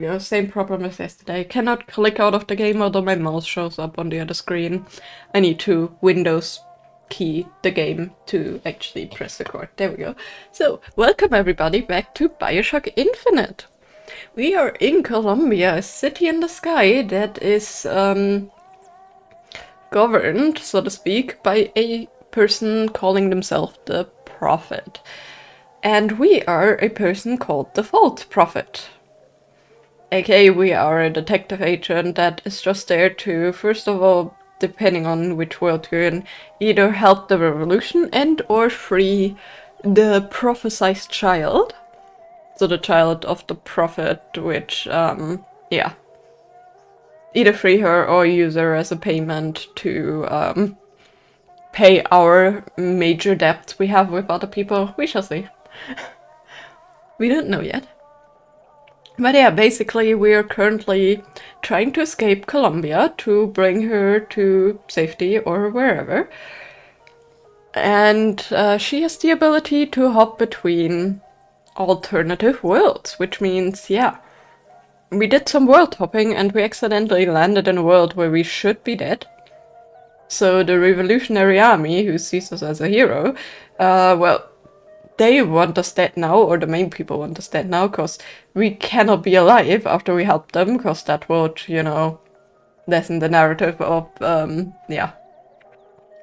Yeah, same problem as yesterday. Cannot click out of the game, although my mouse shows up on the other screen. I need to Windows key the game to actually press record. There we go. So, welcome everybody back to BioShock Infinite. We are in Colombia, a city in the sky that is governed, so to speak, by a person calling themselves the Prophet. And we are a person called the Vault Prophet. AKA, we are a detective agent that is just there to, first of all, depending on which world you're in, either help the revolution and or free the prophesized child. So the child of the prophet, which, yeah. Either free her or use her as a payment to pay our major debts we have with other people. We shall see. We don't know yet. But yeah, basically we are currently trying to escape Colombia to bring her to safety or wherever. And she has the ability to hop between alternative worlds, which means, yeah, we did some world hopping and we accidentally landed in a world where we should be dead. So the Revolutionary Army, who sees us as a hero, well, they want us dead now, or the main people want us dead now, because we cannot be alive after we help them, because that would, you know, lessen the narrative of, yeah,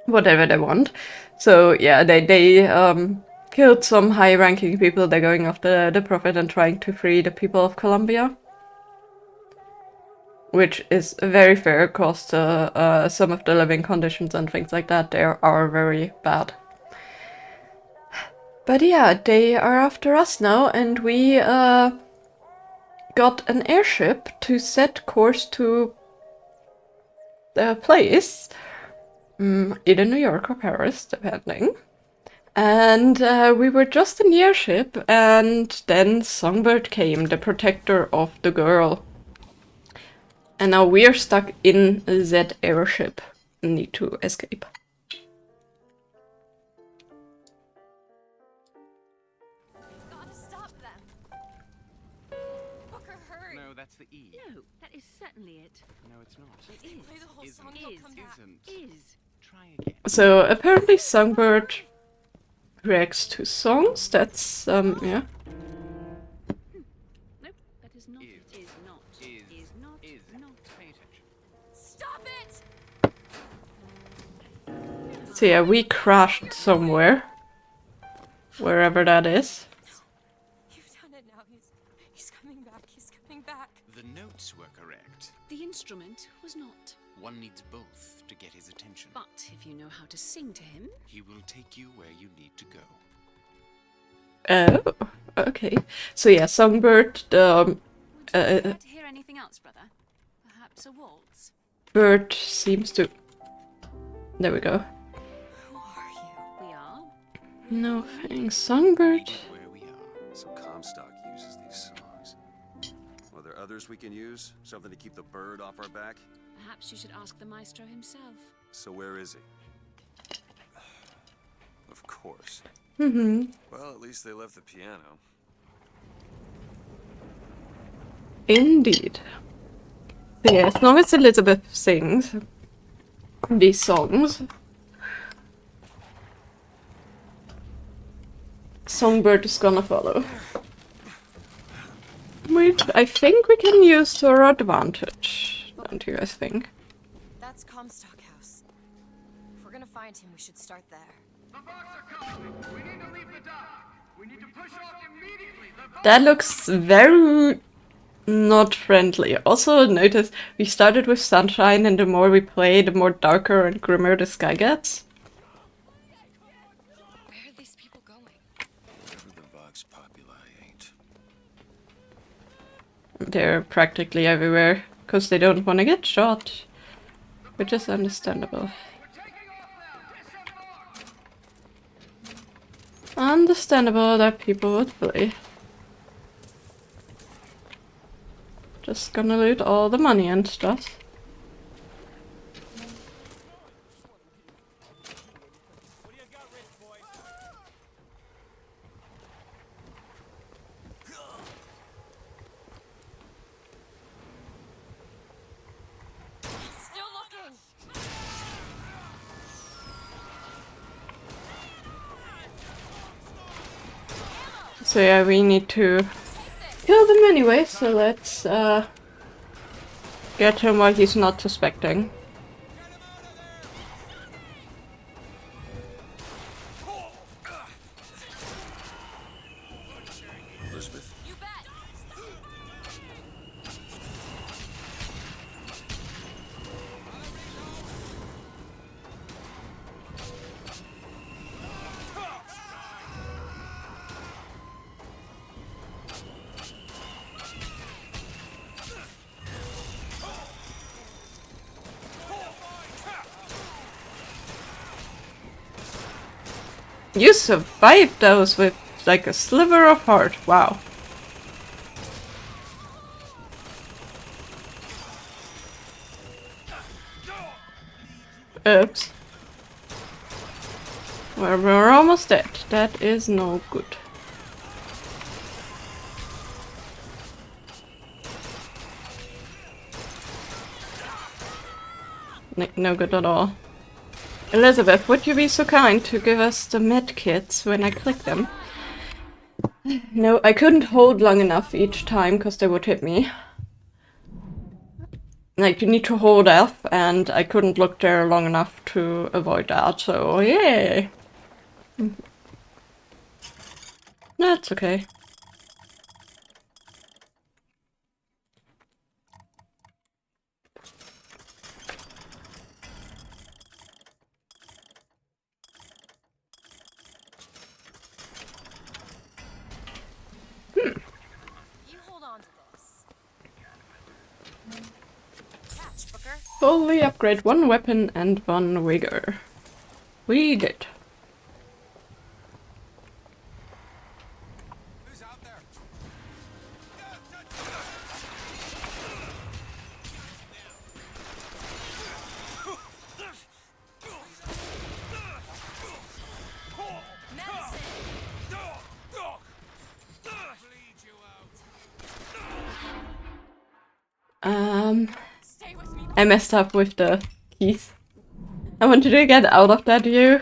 whatever they want. So, yeah, they killed some high-ranking people. They're going after the Prophet and trying to free the people of Colombia. Which is very fair, because some of the living conditions and things like that there are very bad. But yeah, they are after us now, and we got an airship to set course to the place, either New York or Paris, depending. And we were just in the airship, and then Songbird came, the protector of the girl. And now we're stuck in that airship and need to escape. No, that's the E. No, that is certainly it. No, it's not. It is. Play the whole song, Is. they'll come back. Isn't. Is. Try again. So apparently Songbird reacts to songs. That's yeah. Nope, that is not. Is. It is not. Is. Not. Is. Not. Pay attention. Stop it! So yeah, we crashed somewhere, wherever that is. You've done it now. He's coming back. He's coming back. The notes were correct. The instrument was not. One needs both to get his attention. But if you know how to sing to him, He will take you where you need to go. Oh, okay. So yeah, Songbird, the would you like to hear anything else, brother? Perhaps a waltz? bird seems to. There we go. Who are you? We are. No thanks, Songbird. Where we are. So Comstock uses these songs. Are there others we can use? Something to keep the bird off our back? Perhaps you should ask the maestro himself. So where is he? Of course. Mm-hmm. Well, at least they left the piano. Indeed. So yeah, as long as Elizabeth sings these songs, Songbird is gonna follow. Which I think we can use to our advantage, don't you guys think? That's Comstock House. If we're gonna find him, we should start there. The box are coming. We need to leave the dock. We need to push off immediately. The box. That looks very not friendly. Also notice we started with sunshine, and the more we play, the more darker and grimmer the sky gets. Where are these people going? Wherever the Vox Populi ain't. They're practically everywhere, because they don't want to get shot. Which is understandable. We're taking off now. Disembark. Understandable that people would flee. Just gonna loot all the money and stuff. So yeah, we need to kill them anyway, so let's get him while he's not suspecting. Elizabeth. You bet. You survived those with like a sliver of heart. Wow. Oops. Well, we're almost dead. That is no good. No good at all. Elizabeth, would you be so kind to give us the med kits when I click them? No, I couldn't hold long enough each time because they would hit me. Like, you need to hold F, and I couldn't look there long enough to avoid that, so yay! That's okay. You hold on to this. Catch, Booker. Fully upgrade one weapon and one vigor. We did. Who's out there? Medicine. Bleed you out. Stay with me. I messed up with the keys. I wanted to get out of that view.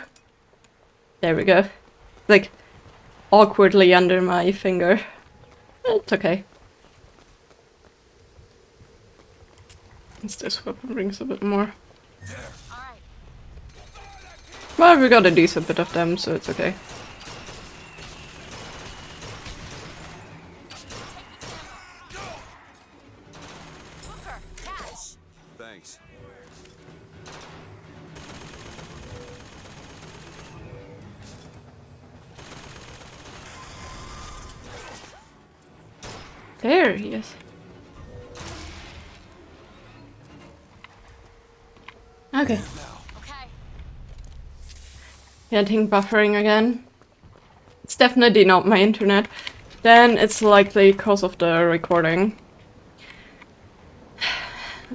There we go. Like, awkwardly under my finger. It's okay. This weapon brings a bit more. All right. Well, we got a decent bit of them, so it's okay. Booker, catch. Thanks. There he is. Okay. Okay. Getting buffering again. It's definitely not my internet. Then it's likely because of the recording.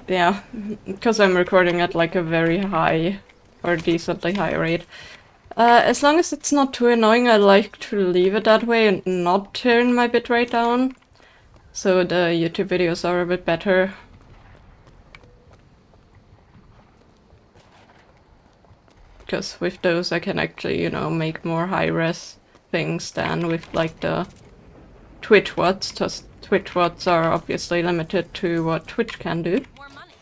Yeah, because I'm recording at like a very high or decently high rate. As long as it's not too annoying, I like to leave it that way and not turn my bitrate down. So the YouTube videos are a bit better. Because with those I can actually, you know, make more high-res things than with like the Twitch VODs. Just Twitch VODs are obviously limited to what Twitch can do. More money.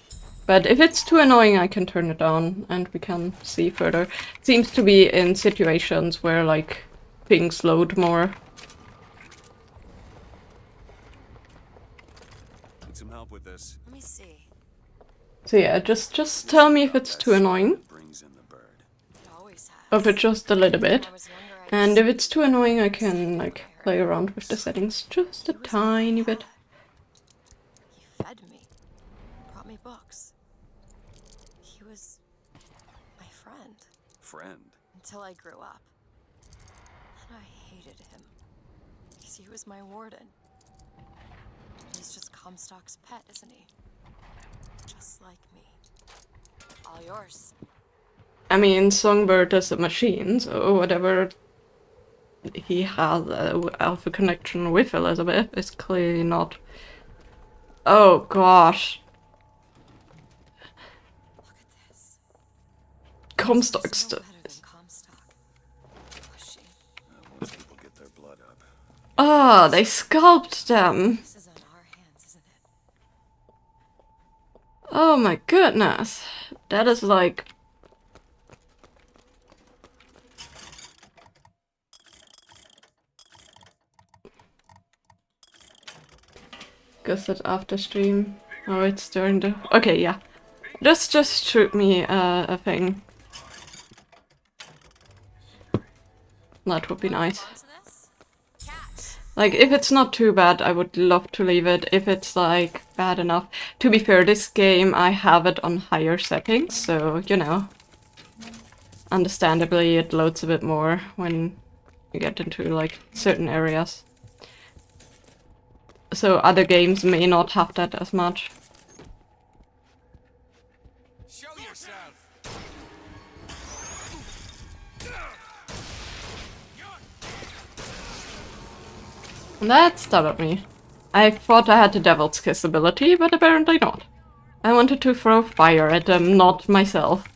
But if it's too annoying, I can turn it down and we can see further. It seems to be in situations where like things load more. Need some help with this. Let me see. So yeah, just tell me if it's too annoying. Brings in the bird. It always has. Or if it's just a little bit. When I was younger, I And just- if it's too annoying, I can like play around with the settings just a He was my tiny bit. dad. He fed me. Brought me books. He was my friend Friend. until I grew up. And I hated him. Because he was my warden. He's just Comstock's pet, isn't he? Just like me. All yours. I mean, Songbird is a machine, so whatever he has of a connection with Elizabeth is clearly not. Oh gosh. Look at this. Comstock's There's no better than Comstock. Pushing. Once people get their blood up, Oh, they sculpt them. This is on our hands, isn't it? Oh my goodness. That is like... Guess it after stream. Oh, it's during the... Okay, yeah. Just shoot me a thing. That would be nice. Onto this? Cat. Like, if it's not too bad, I would love to leave it. If it's, like, bad enough. To be fair, this game, I have it on higher settings, so, you know. Understandably, it loads a bit more when you get into, like, certain areas. So other games may not have that as much. Show yourself! That startled me. I thought I had the Devil's Kiss ability, but apparently not. I wanted to throw fire at them, not myself.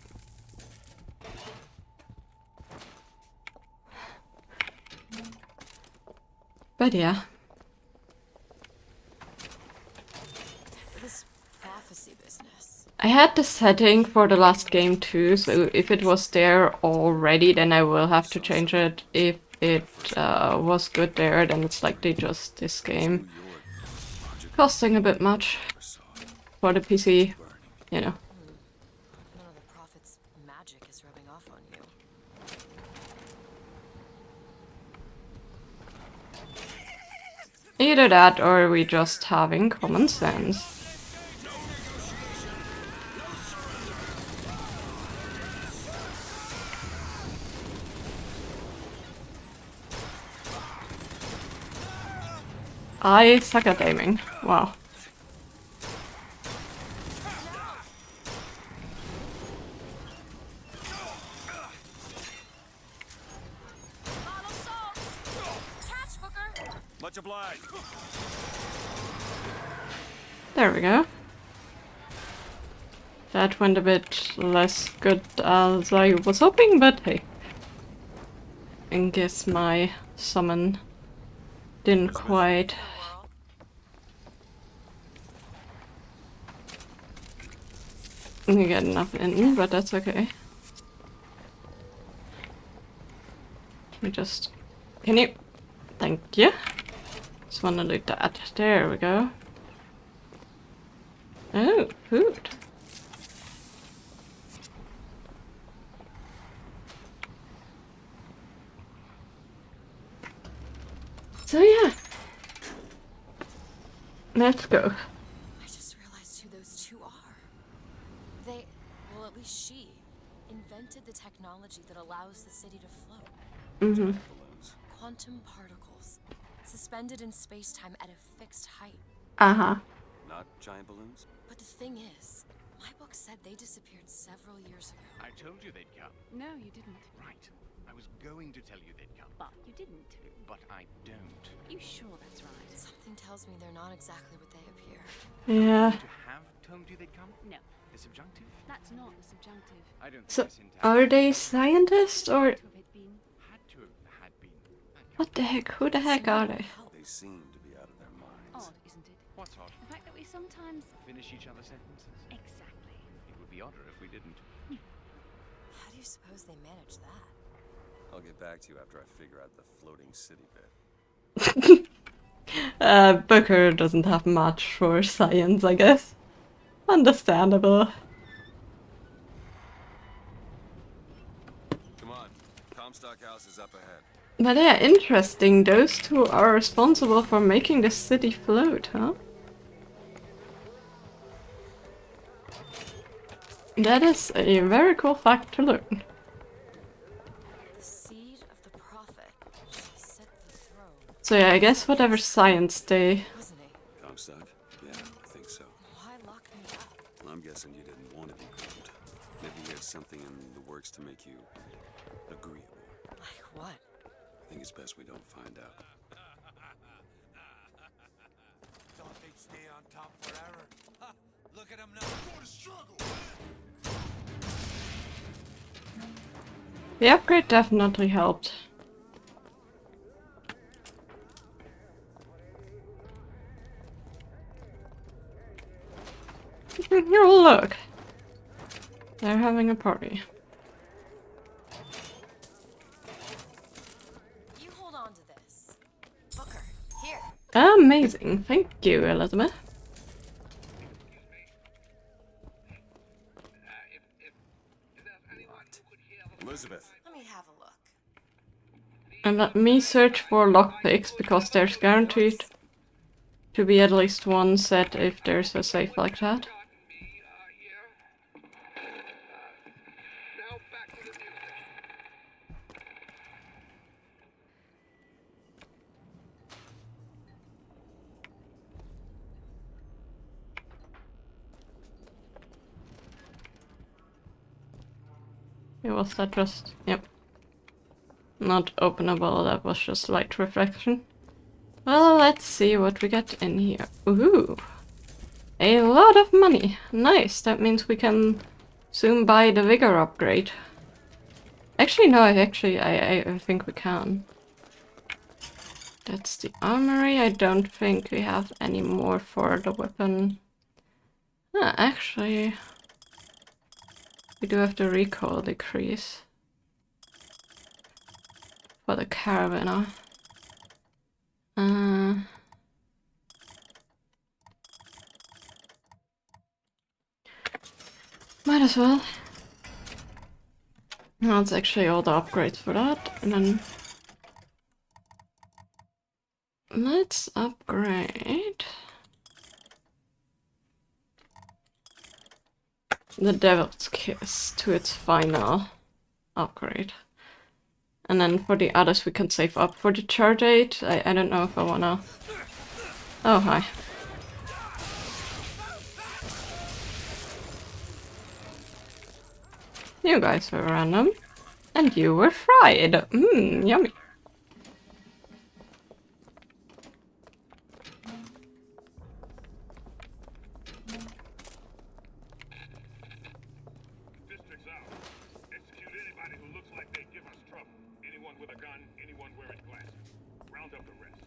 But yeah. This prophecy business. I had the setting for the last game too, so if it was there already, then I will have to change it. If it was good there, then it's likely just this game. Costing a bit much for the PC, you know. None of the prophet's magic is rubbing off on you. Either that or we just having common sense. I suck at aiming. Wow. Bottle salts! Catch, Booker! Much obliged. There we go. That went a bit less good as I was hoping, but hey. I guess my summon didn't quite... get enough in, but that's okay. Let me just... Can you... Thank you. Just wanna do that. There we go. Oh, food. So yeah. Let's go. I just realized who those two are. They, well, at least she, invented the technology that allows the city to float. Mm-hmm. Quantum particles, suspended in space-time at a fixed height. Uh-huh. Not giant balloons? But the thing is, my book said they disappeared several years ago. I told you they'd come. No, you didn't. Right. I was going to tell you they'd come. But you didn't. But I don't. You sure that's right? Something tells me they're not exactly what they appear. Yeah. To have told you they'd come? No, The subjunctive? that's not the subjunctive. I don't So, think the syntax are they scientists or... To have it been. had to have had been. That What the heck? Who the heck are they? They seem to be out of their minds. Odd, isn't it? What's odd? The fact that we sometimes. Finish each other's sentences? Exactly. It would be odder if we didn't. How do you suppose they manage that? I'll get back to you after I figure out the floating city bit. Booker doesn't have much for science, I guess. Understandable. Come on. Comstock House is up ahead. But yeah, interesting. Those two are responsible for making the city float, huh? That is a very cool fact to learn. The seed of the prophet shall set the throne, So yeah, I guess whatever science they... wasn't he? Comstock? Yeah, I think so. Why lock me up? Well, I'm guessing you didn't want to be groomed. Maybe you had something in the works to make you agreeable. Like what? I think it's best we don't find out. Thought they'd stay on top forever. Ha! Look at them now. Going to struggle. The upgrade definitely helped. Oh, look. They're having a party. You hold on to this. Booker, here. Amazing. Thank you, Elizabeth. Elizabeth. Let me have a look. And let me search for lockpicks, because there's guaranteed to be at least one set if there's a safe like that. Now back to the music. Was that just... Yep. Not openable, that was just light reflection. Well, let's see what we get in here. Ooh! A lot of money! Nice, that means we can soon buy the vigor upgrade. Actually, no, I think we can. That's the armory. I don't think we have any more for the weapon. Ah, actually... We do have the recoil decrease. For the carabiner. Might as well. That's actually all the upgrades for that. And then... Let's upgrade... the Devil's Kiss to its final upgrade. And then for the others we can save up for the charge 8. I don't know if I wanna... Oh, hi. You guys were random. And you were fried. Mmm, yummy. District's out. Execute anybody who looks like they give us trouble. Anyone with a gun, anyone wearing glasses. Round up the rest.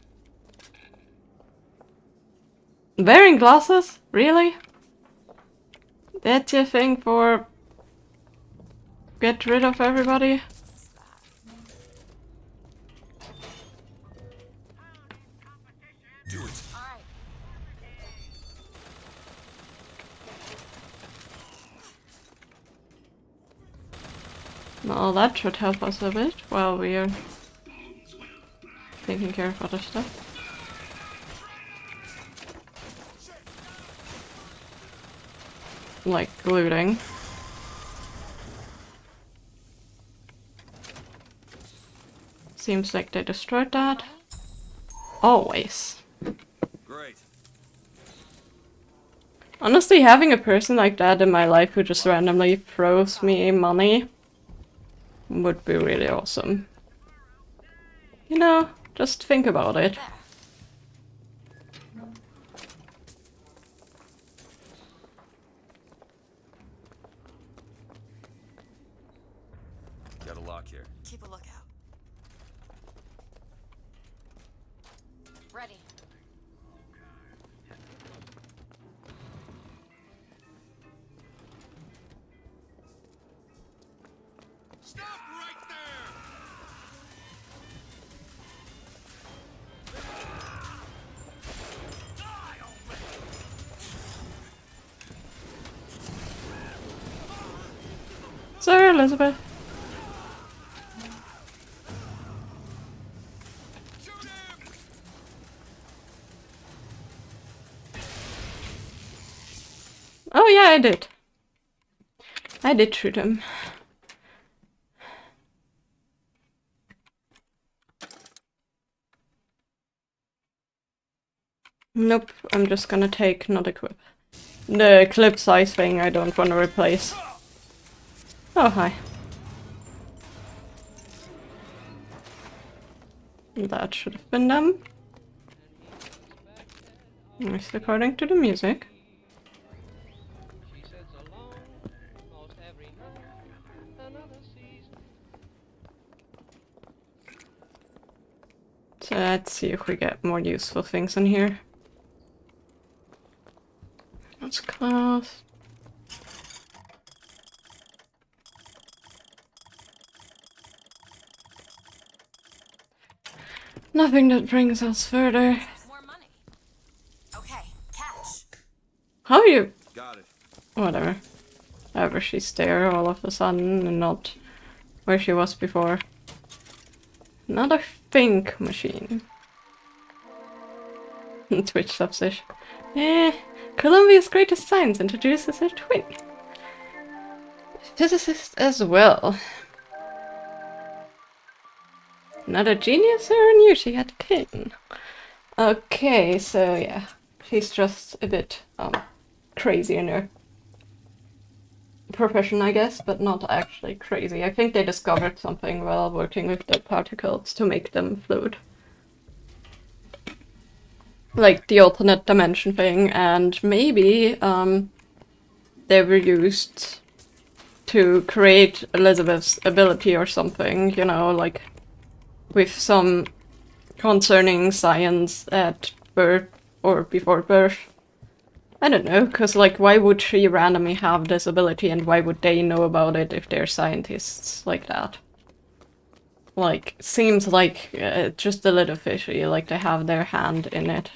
Wearing glasses? Really? That's your thing for... get rid of everybody? Do it. Alright. Well, that should help us a bit while we are taking care of other stuff. Like looting. Seems like they destroyed that. Always. Great. Honestly, having a person like that in my life who just randomly throws me money would be really awesome. You know, just think about it. Got a lock here. Keep a lookout. Ready. Stop right there! Sir Elizabeth. Oh yeah, I did. I did shoot him. Nope, I'm just gonna take not equip. The clip size thing I don't want to replace. Oh, hi. That should have been done. At least according to the music. So let's see if we get more useful things in here. That's close. Nothing that brings us further. More money. Okay, catch. How are you? Got it. Whatever. However, she's there all of a sudden and not where she was before. Another think machine. Twitch substation. Columbia's greatest science introduces her twin. Physicist as well. Not a genius or knew she had a kin. Okay, so yeah. She's just a bit crazy in her profession, I guess, but not actually crazy. I think they discovered something while working with the particles to make them float. Like the alternate dimension thing, and maybe they were used to create Elizabeth's ability or something, you know, like with some concerning science at birth or before birth. I don't know, because like why would she randomly have this ability and why would they know about it if they're scientists like that? Like, seems like just a little fishy, like they have their hand in it.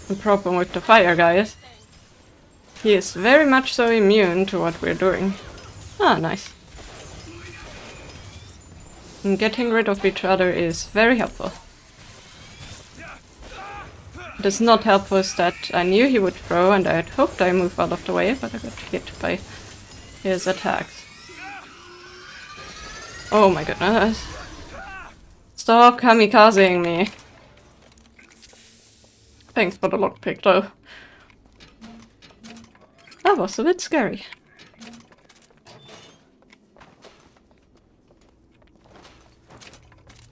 The problem with the fire guy is he is very much so immune to what we're doing. Ah, nice. And getting rid of each other is very helpful. It is not helpful is that I knew he would throw and I had hoped I moved out of the way, but I got hit by his attacks. Oh my goodness. Stop kamikazing me. Thanks for the lockpick though. That was a bit scary.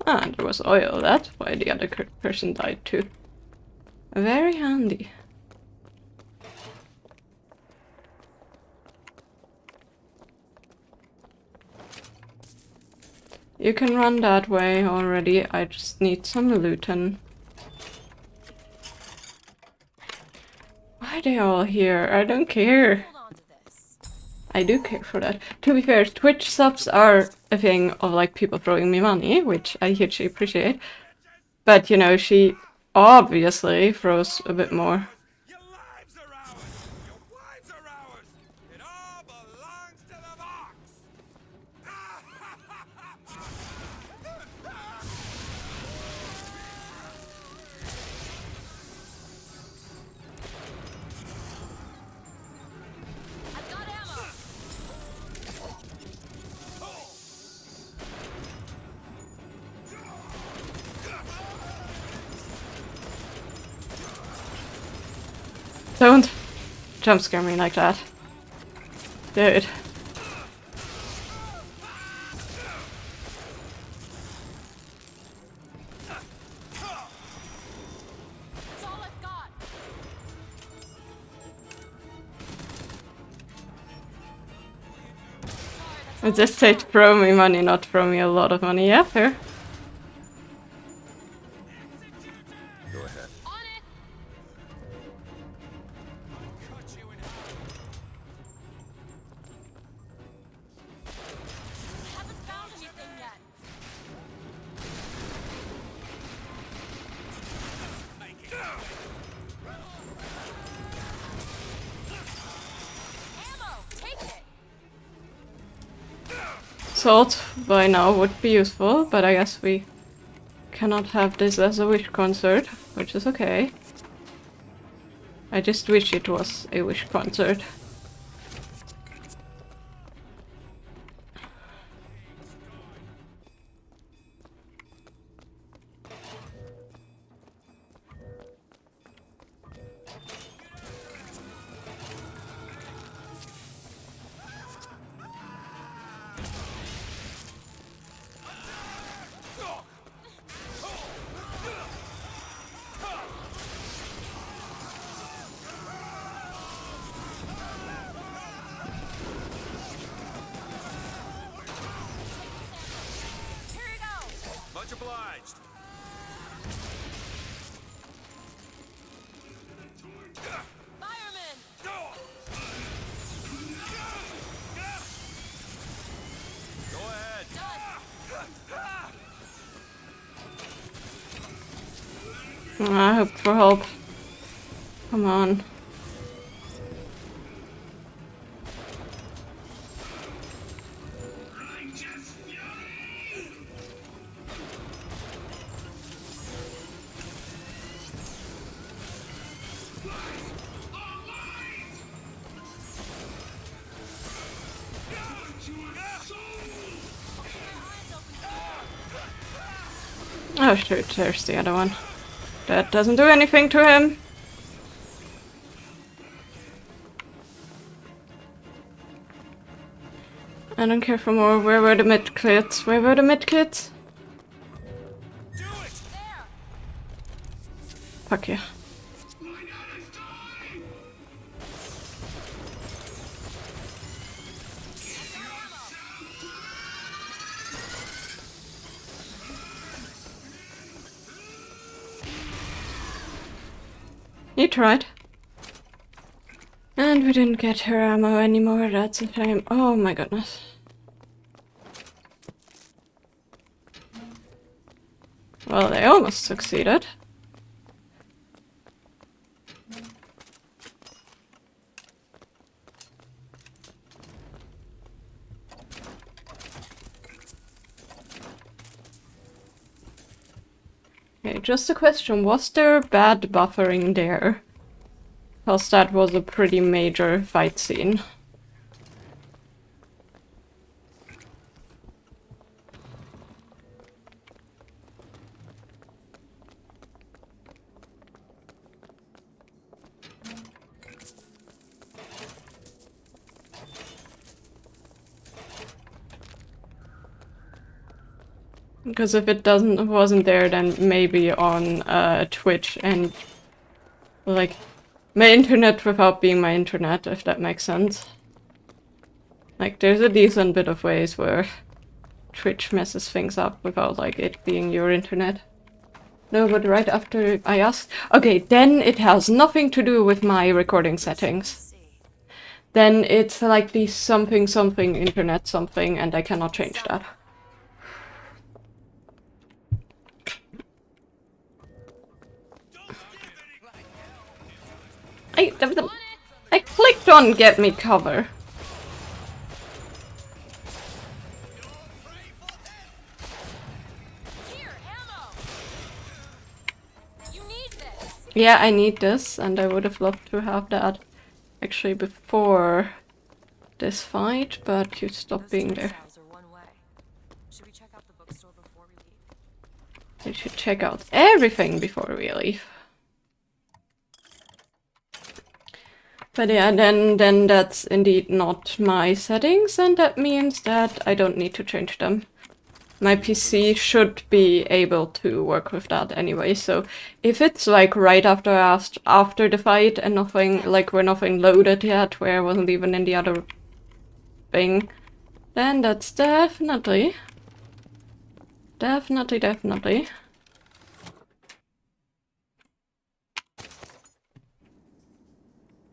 Ah, and there was oil. That's why the other person died too. Very handy. You can run that way already. I just need some loot and... Why are they all here? I don't care. Hold on to this. I do care for that. To be fair, Twitch subs are a thing of like people throwing me money, which I hugely appreciate. But you know, she obviously throws a bit more. Your lives are ours. Your wives are ours. It all belongs to the box. I've got ammo. Don't jump scare me like that. Dude. That's all I've got. I just said throw me money, not throw me a lot of money. Yeah, fair. Go ahead. On it. Cut you in half. Haven't found anything yet. Ammo. Take it. Salt by now would be useful, but I guess we cannot have this as a wish concert, which is okay. I just wish it was a wish concert. Here you go. Much obliged. I hope for help. Come on. Oh shoot, there's the other one. That doesn't do anything to him. I don't care for more. Where were the medkits? Where were the medkits? Fuck yeah. You tried. And we didn't get her ammo anymore, that's a shame. Oh my goodness. Well, they almost succeeded. Okay, just a question, was there bad buffering there? Because that was a pretty major fight scene. Because if it wasn't there, then maybe on Twitch and like my internet without being my internet, if that makes sense. Like there's a decent bit of ways where Twitch messes things up without like it being your internet. No, but right after I asked, okay, then it has nothing to do with my recording settings. Then it's like the something something internet something, and I cannot change that. I clicked on get me cover. Yeah, I need this, and I would have loved to have that actually before this fight, but you stopped being there. We should check out everything before we leave. But yeah, then that's indeed not my settings, and that means that I don't need to change them. My PC should be able to work with that anyway, so if it's like right after the fight and nothing, like we're nothing loaded yet, where I wasn't even in the other thing, then that's definitely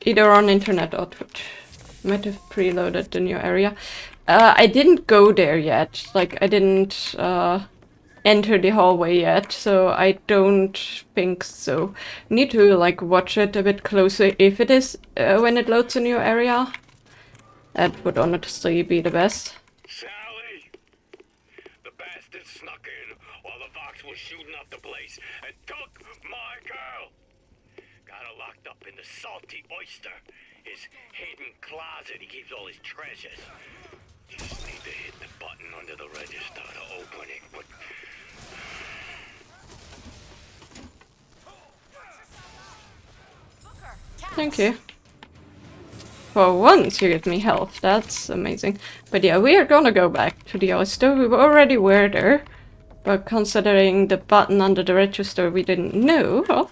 either on internet or Twitch. Might have preloaded the new area. I didn't go there yet. Like, I didn't enter the hallway yet, so I don't think so. Need to, like, watch it a bit closer if it is when it loads a new area. That would honestly be the best. Sally! The bastard snuck in while the Vox was shooting up the place and took my girl! Got her locked up in the salty oyster, his hidden closet he keeps all his treasures. Just need to hit the button under the register to open it, but... Thank you. For once you give me health, that's amazing. But yeah, we are gonna go back to the oyster. We already were there, but considering the button under the register we didn't know of,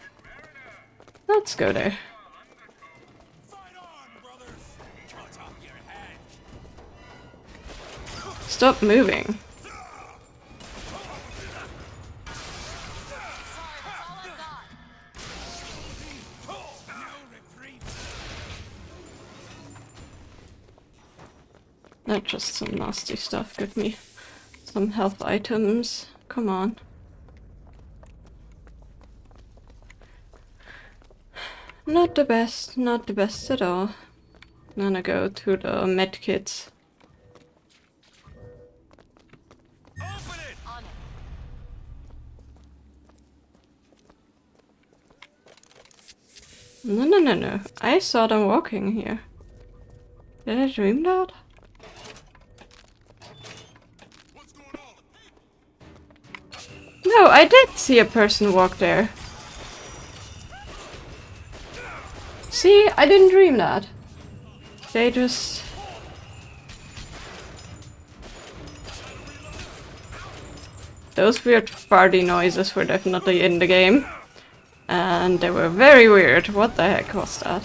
let's go there. Stop moving. Not just some nasty stuff, give me some health items. Come on. Not the best, not the best at all. I'm gonna go to the medkits. Open it! On it. No, no, no, no. I saw them walking here. Did I dream that? What's going on? No, I did see a person walk there. See, I didn't dream that. They just... Those weird farty noises were definitely in the game. And they were very weird. What the heck was that?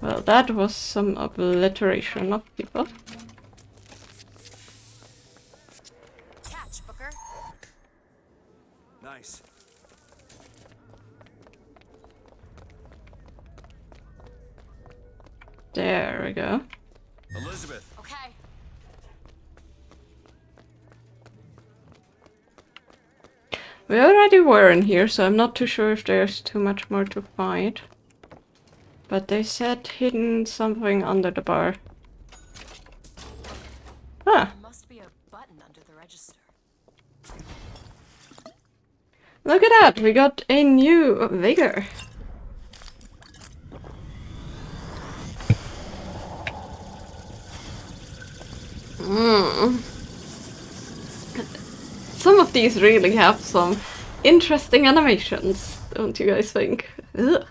Well, that was some obliteration of people. Catch, Booker. Nice. There we go. Elizabeth, Okay. We already were in here, so I'm not too sure if there's too much more to find. But they said hidden something under the bar. Huh. There must be a button under the register. Look at that! We got a new vigor. Some of these really have some interesting animations, don't you guys think? Ugh.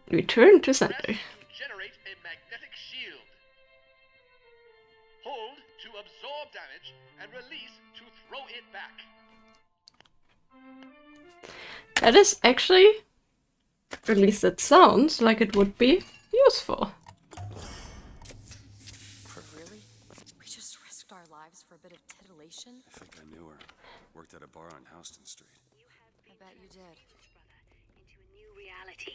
Return to center. Press to generate a magnetic shield. Hold to absorb damage and release to throw it back. That is actually, at least it sounds like it would be useful. Really? We just risked our lives for a bit of titillation? I think I knew her. Worked at a bar on Houston Street. I bet you did. Into a new reality,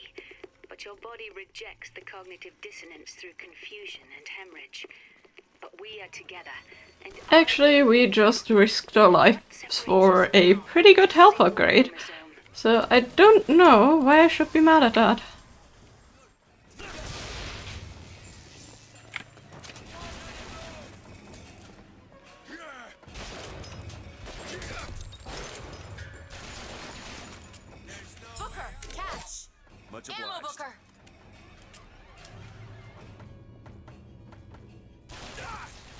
but your body rejects the cognitive dissonance through confusion and hemorrhage. But we are together, and Actually, we just risked our lives for a pretty good health upgrade. So I don't know why I should be mad at that. Booker, catch! Much Ammo, obliged. Booker!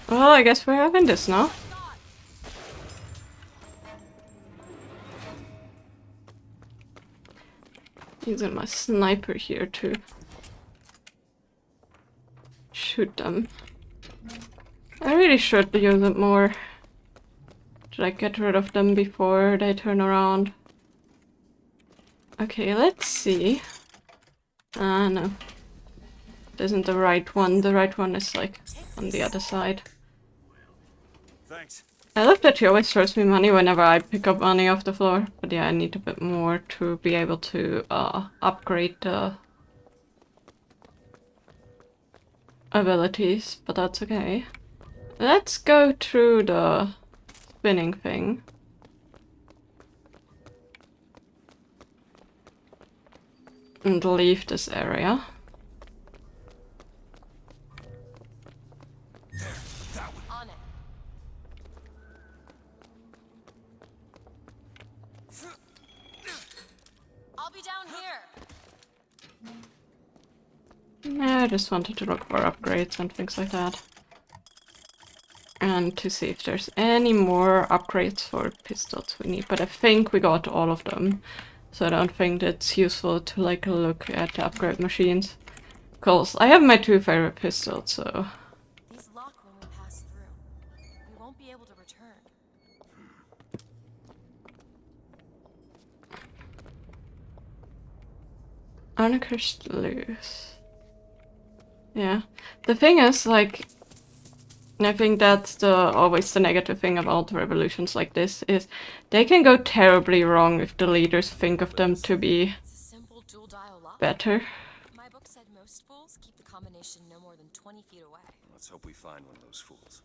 Well, I guess we're having this now. Using my sniper here to shoot them. I really should use it more. Should I get rid of them before they turn around? Okay, let's see. No. It isn't the right one. The right one is like on the other side. Thanks. I love that she always throws me money whenever I pick up money off the floor. But yeah, I need a bit more to be able to upgrade the abilities, but that's okay. Let's go through the spinning thing. And leave this area. On it. I'll be down here. Yeah, I just wanted to look for upgrades and things like that. And to see if there's any more upgrades for pistols we need. But I think we got all of them. So I don't think it's useful to like look at the upgrade machines. Because I have my two favorite pistols, so... These lock when we pass through. We won't be able to return. Uncursed loose. Yeah. The thing is, like... I think that's always the negative thing about revolutions like this, is they can go terribly wrong if the leaders think of them to be It's a simple dual dial lock. better. My book said most fools keep the combination no more than 20 feet away. Let's hope we find one of those fools.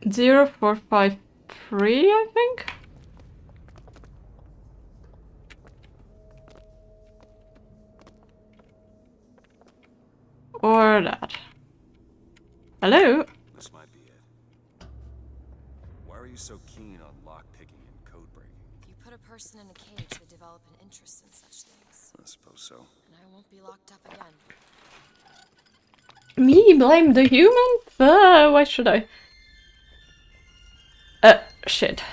0453, I think? Or that. Hello? This might be it. Why are you so keen on lockpicking and code breaking? If you put a person in a cage, they develop an interest in such things. I suppose so. And I won't be locked up again. Me blame the human? Why should I? Shit.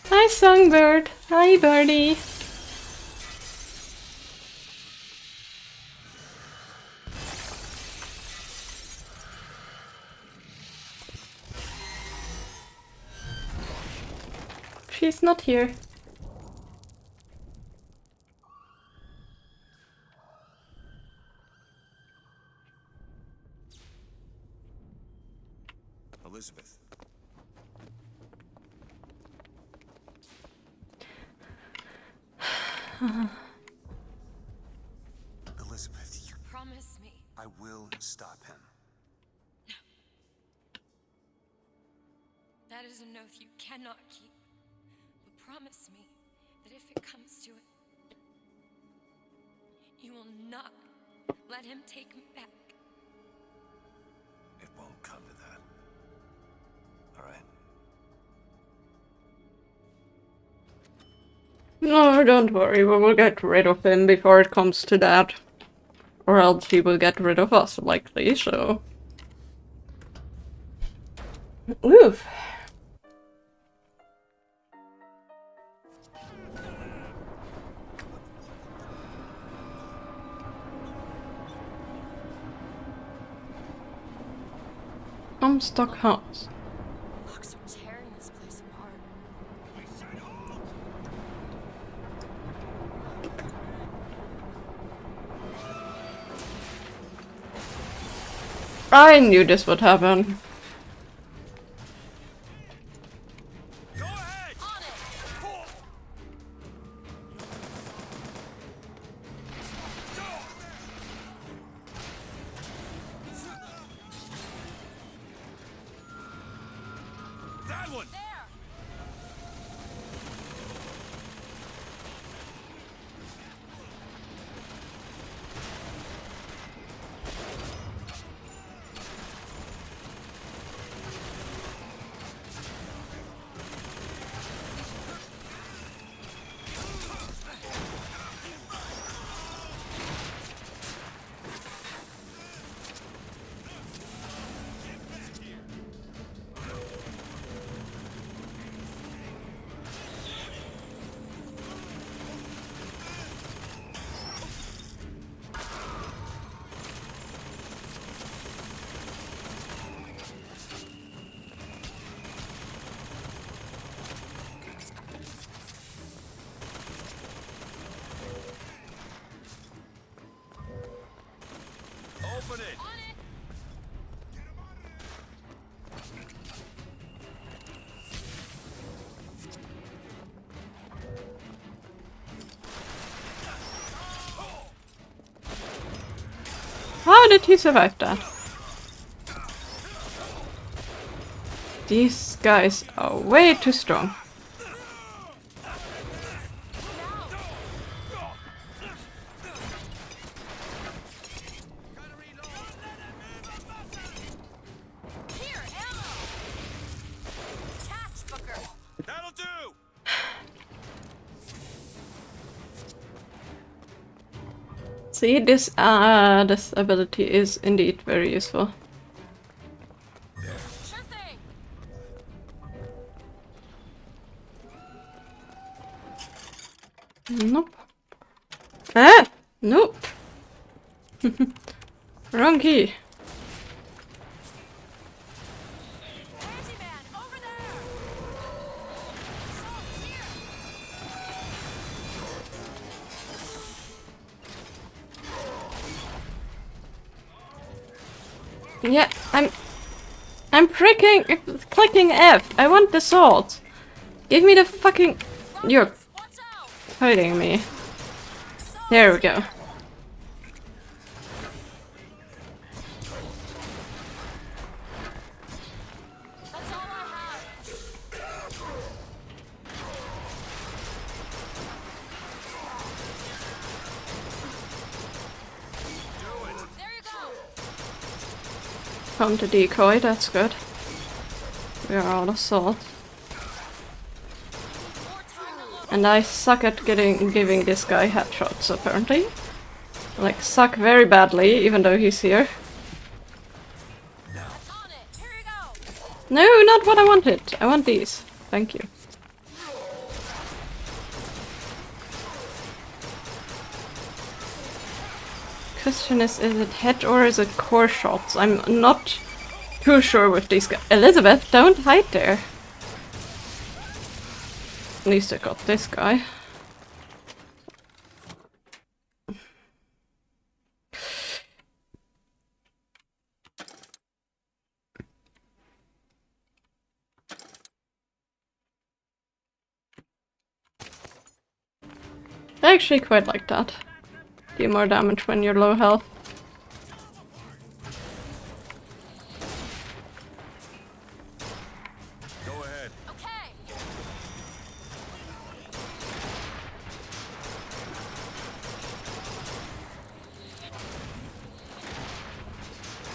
Hi, Songbird. Hi, Birdie. She's not here. Elizabeth. Elizabeth, you... Promise me. I will stop him. That is an oath you cannot keep. But promise me that if it comes to it, you will not let him take me back. It won't come to that. All right? No, don't worry, we will get rid of him before it comes to that. Or else he will get rid of us, likely, so... Oof. Stuck house. Fox are tearing this place apart. I knew this would happen. Go ahead! On it! That one! There! Open it! On it! How did he survive that? These guys are way too strong. Here, ammo! Catch, Booker! That'll do! See, this ability is indeed very useful. Sure thing! Nope. Ah! Nope. Wrong key. Handyman, over there! Salt, here! Yeah, I'm clicking F. I want the salt. Give me the fucking... You're hurting me. There we go. Found the decoy, that's good. We are out of salt. And I suck at giving this guy headshots, apparently. Like, suck very badly, even though he's here. No, not what I wanted! I want these. Thank you. Question is it head or is it core shots? I'm not too sure with these guys. Elizabeth, don't hide there! At least I got this guy. I actually quite like that. Do more damage when you're low health. Go ahead. Okay.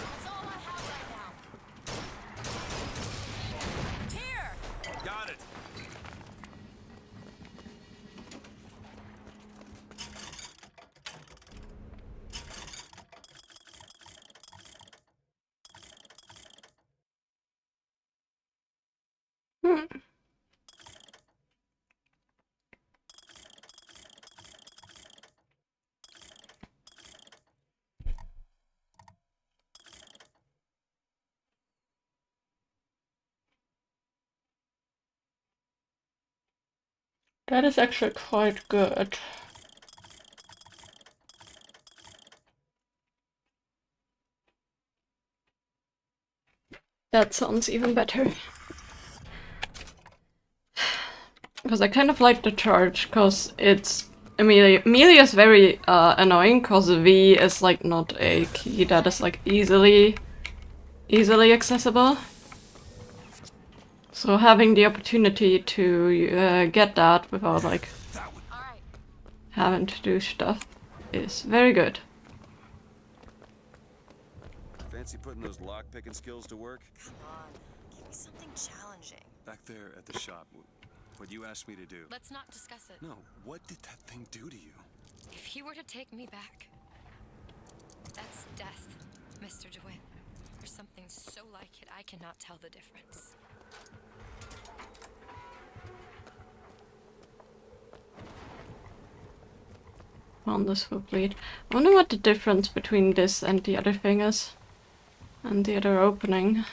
That's all I have right now. Here. Got it. That is actually quite good. That sounds even better. Because I kind of like the charge, because it's... Amelia is very annoying, because V is like not a key that is like easily accessible. So having the opportunity to get that without like having to do stuff is very good. Fancy putting those lock-picking skills to work? Come on, give me something challenging. Back there at the shop, what you asked me to do. Let's not discuss it. No, what did that thing do to you? If he were to take me back, that's death, Mr. DeWitt. Or something so like it, I cannot tell the difference. On this will bleed. I wonder what the difference between this and the other thing is. And the other opening.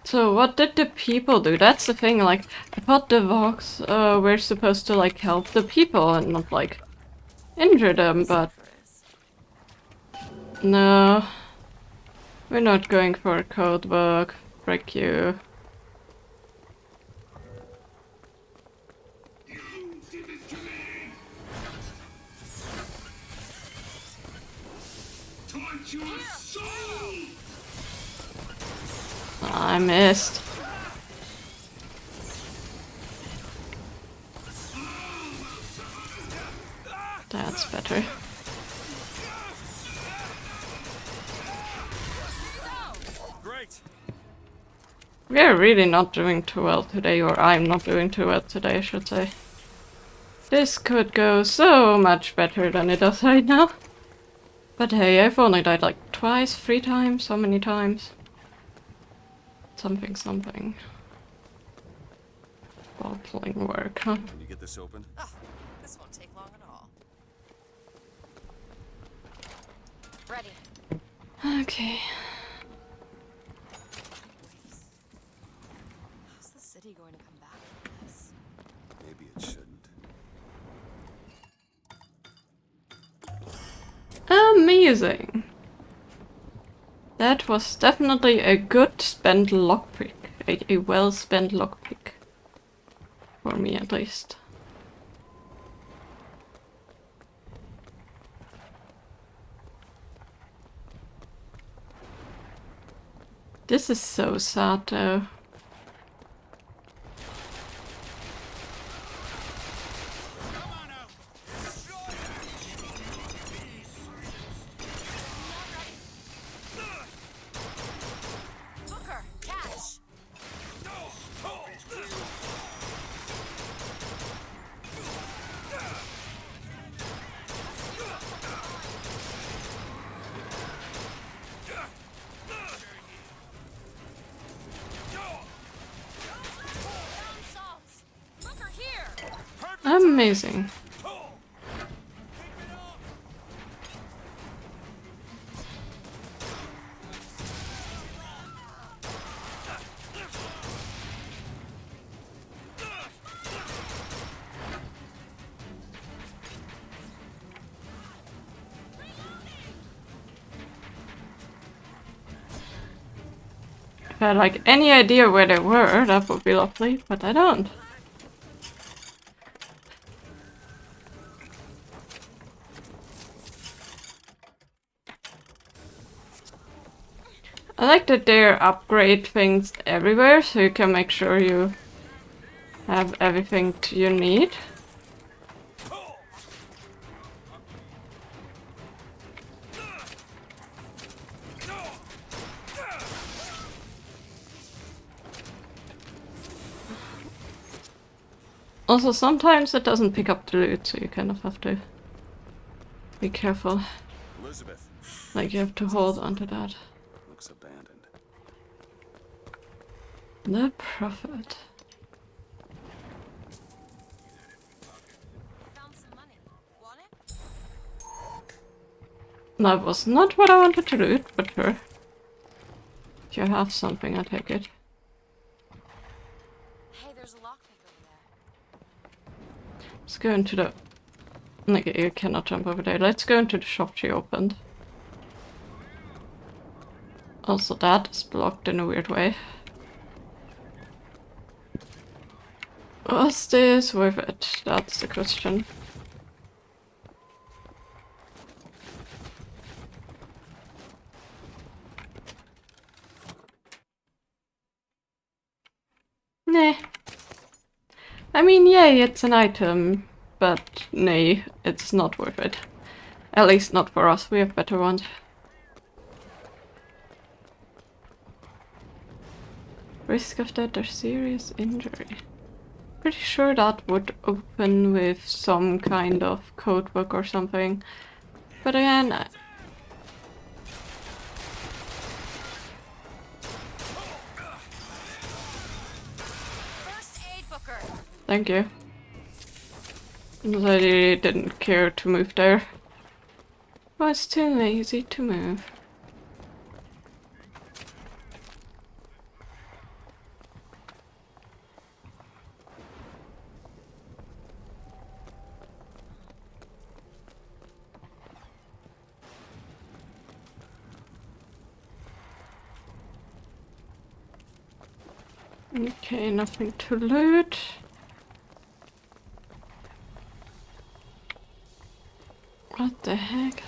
So what did the people do? That's the thing, like, I thought the Vox were supposed to like help the people and not like injure them, but no. We're not going for a code book. Frick you. I missed. That's better. Great. We're really not doing too well today, or I'm not doing too well today, I should say. This could go so much better than it does right now. But hey, I've only died like twice, 3 times, how many times? Something. While playing work, huh? Can you get this open? Oh, this won't take long at all. Ready. Okay. How's the city going to come back from this? Maybe it shouldn't. Amazing. That was definitely a good spent lockpick. A well spent lockpick. For me at least. This is so sad though. Booker, catch! Booker here! Amazing. If I had like any idea where they were, that would be lovely, but I don't. I like that they upgrade things everywhere, so you can make sure you have everything you need. Also, sometimes it doesn't pick up the loot, so you kind of have to be careful. Elizabeth. Like, you have to hold onto that. Looks abandoned. The Prophet. Found some money. Want it? That was not what I wanted to loot, but sure. If you have something, I take it. Hey, there's a lockpick over there. Let's go into the... Like, you cannot jump over there. Let's go into the shop she opened. Also, that is blocked in a weird way. Was this worth it? That's the question. Nah. I mean, yay, it's an item, but nay, it's not worth it. At least not for us, we have better ones. Risk of death or serious injury. Pretty sure that would open with some kind of code book or something. But again, First aid, Booker. thank you. I really didn't care to move there. I was too lazy to move. Okay, nothing to loot. What the heck?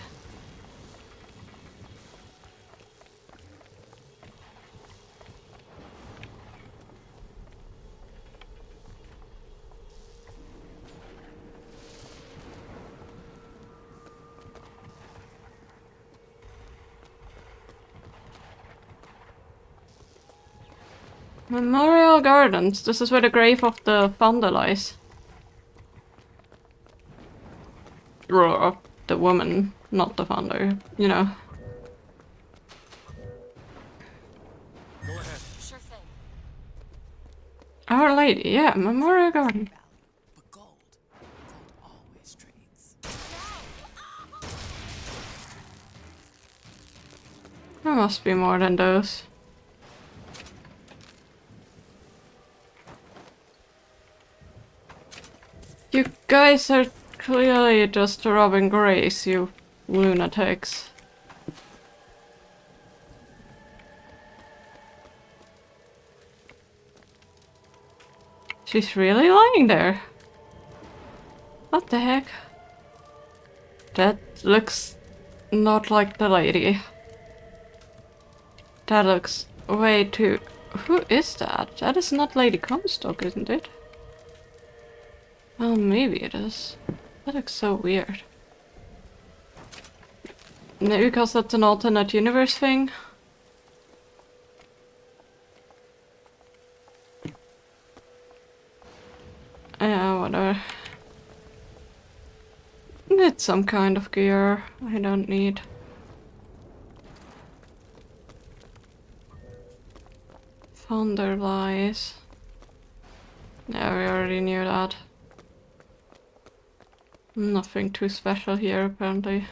Memorial Gardens. This is where the grave of the founder lies. Or the woman, not the founder, you know. Go ahead. Sure thing. Our Lady, yeah, Memorial Garden. But gold always trades. There must be more than those. You guys are clearly just robbing Grace, you lunatics. She's really lying there. What the heck? That looks not like the lady. That looks way too... Who is that? That is not Lady Comstock, isn't it? Well, maybe it is. That looks so weird. Maybe because that's an alternate universe thing? Yeah, whatever. It's some kind of gear I don't need. Thunder lies. Yeah, we already knew that. Nothing too special here, apparently.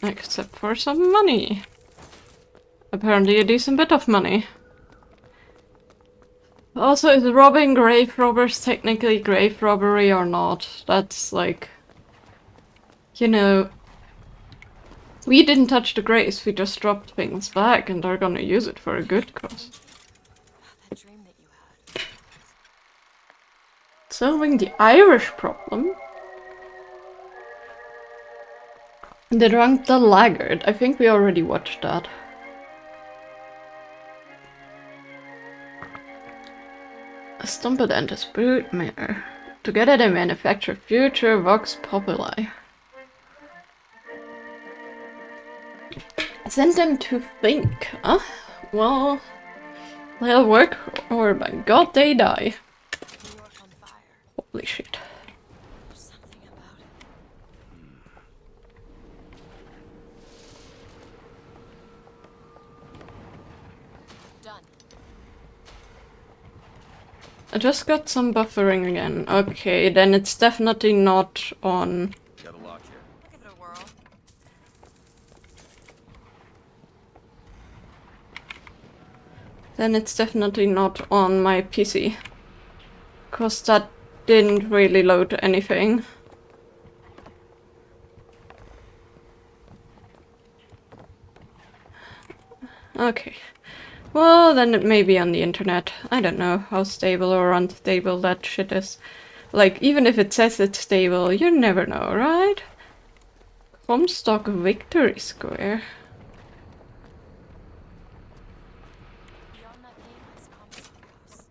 Except for some money. Apparently a decent bit of money. Also, is robbing grave robbers technically grave robbery or not? That's like... You know... We didn't touch the graves, we just dropped things back and are gonna use it for a good cause. That dream that you had. Solving the Irish problem? The Drunk the Laggard. I think we already watched that. Stumbled and his brood mare. Together they manufacture future vox populi. Send them to think, huh? Well, they'll work or by God they die. New York on fire. Holy shit. There's something about it. Done. I just got some buffering again. Okay, then it's definitely not on... Got a lock here. I'll give it a whirl. Then it's definitely not on my PC. Cause that didn't really load anything. Okay. Well, then it may be on the internet. I don't know how stable or unstable that shit is. Like, even if it says it's stable, you never know, right? Comstock Victory Square. Beyond that gate is Comstock House.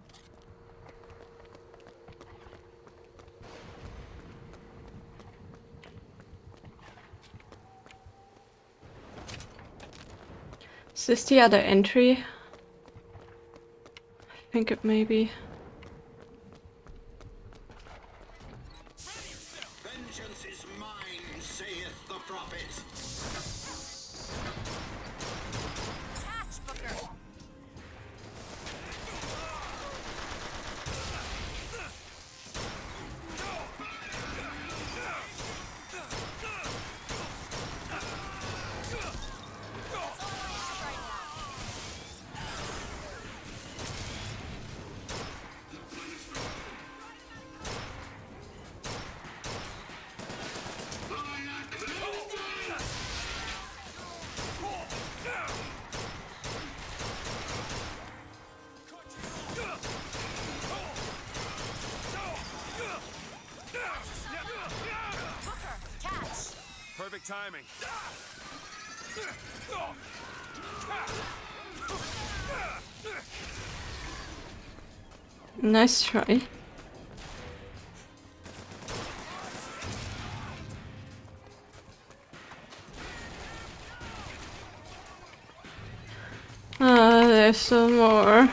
Is this the other entry? I think it may be. Vengeance is mine, saith the prophet. Catch, Booker! Perfect timing. Nice try. There's some more.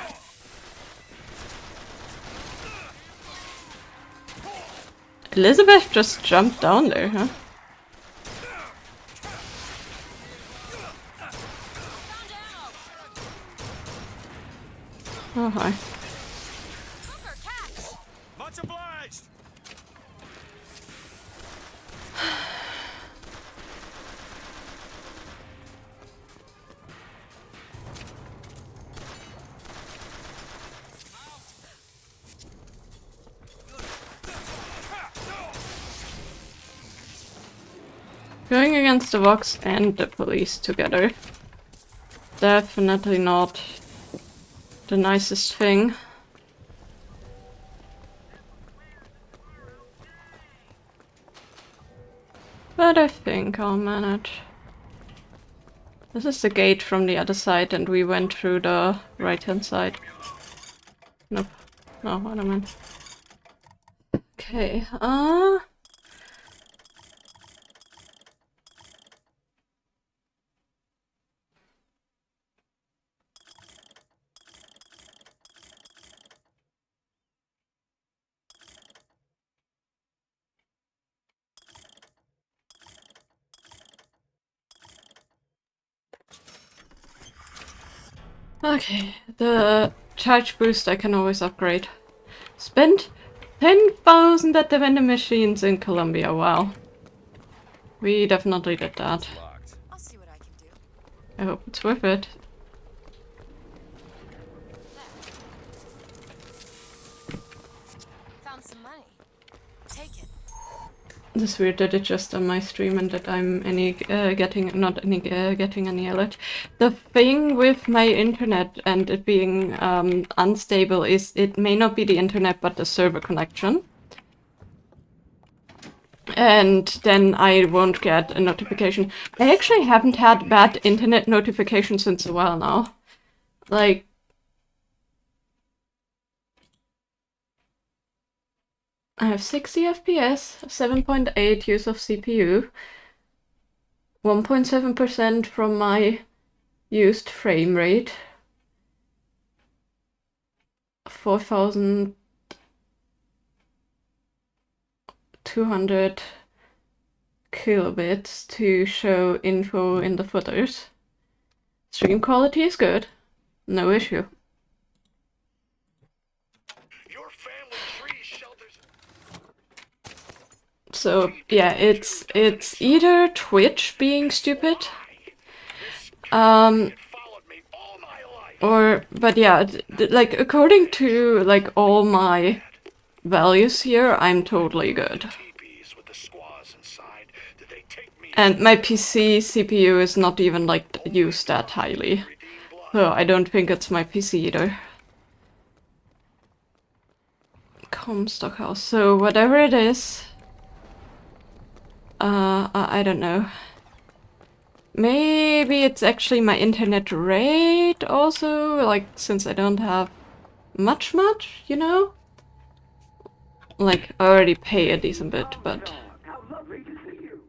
Elizabeth just jumped down there, huh? Oh, hi. Booker, catch! Much obliged. Going against the Vox and the police together. Definitely not the nicest thing. But I think I'll manage. This is the gate from the other side, and we went through the right-hand side. Nope. No, what I meant. Okay, okay, the charge boost I can always upgrade. Spent 10,000 at the vending machines in Colombia, wow. We definitely did that. I'll see what I can do. I hope it's worth it. Found some money. Take it. It's weird that it's just on my stream and that I'm getting any alert. The thing with my internet and it being unstable is it may not be the internet but the server connection. And then I won't get a notification. I actually haven't had bad internet notification since a while now. Like, I have 60 FPS, 7.8 use of CPU, 1.7% from my used frame rate, 4,200 kilobits to show info in the footers. Stream quality is good, no issue. Your family tree shelters. So yeah, it's either Twitch being stupid, but yeah, like according to like all my values here, I'm totally good. And my PC CPU is not even like used that highly, so I don't think it's my PC either. Comstock House. So whatever it is, I don't know. Maybe it's actually my internet rate also, like since I don't have much, you know? Like I already pay a decent bit, but How lovely to see you.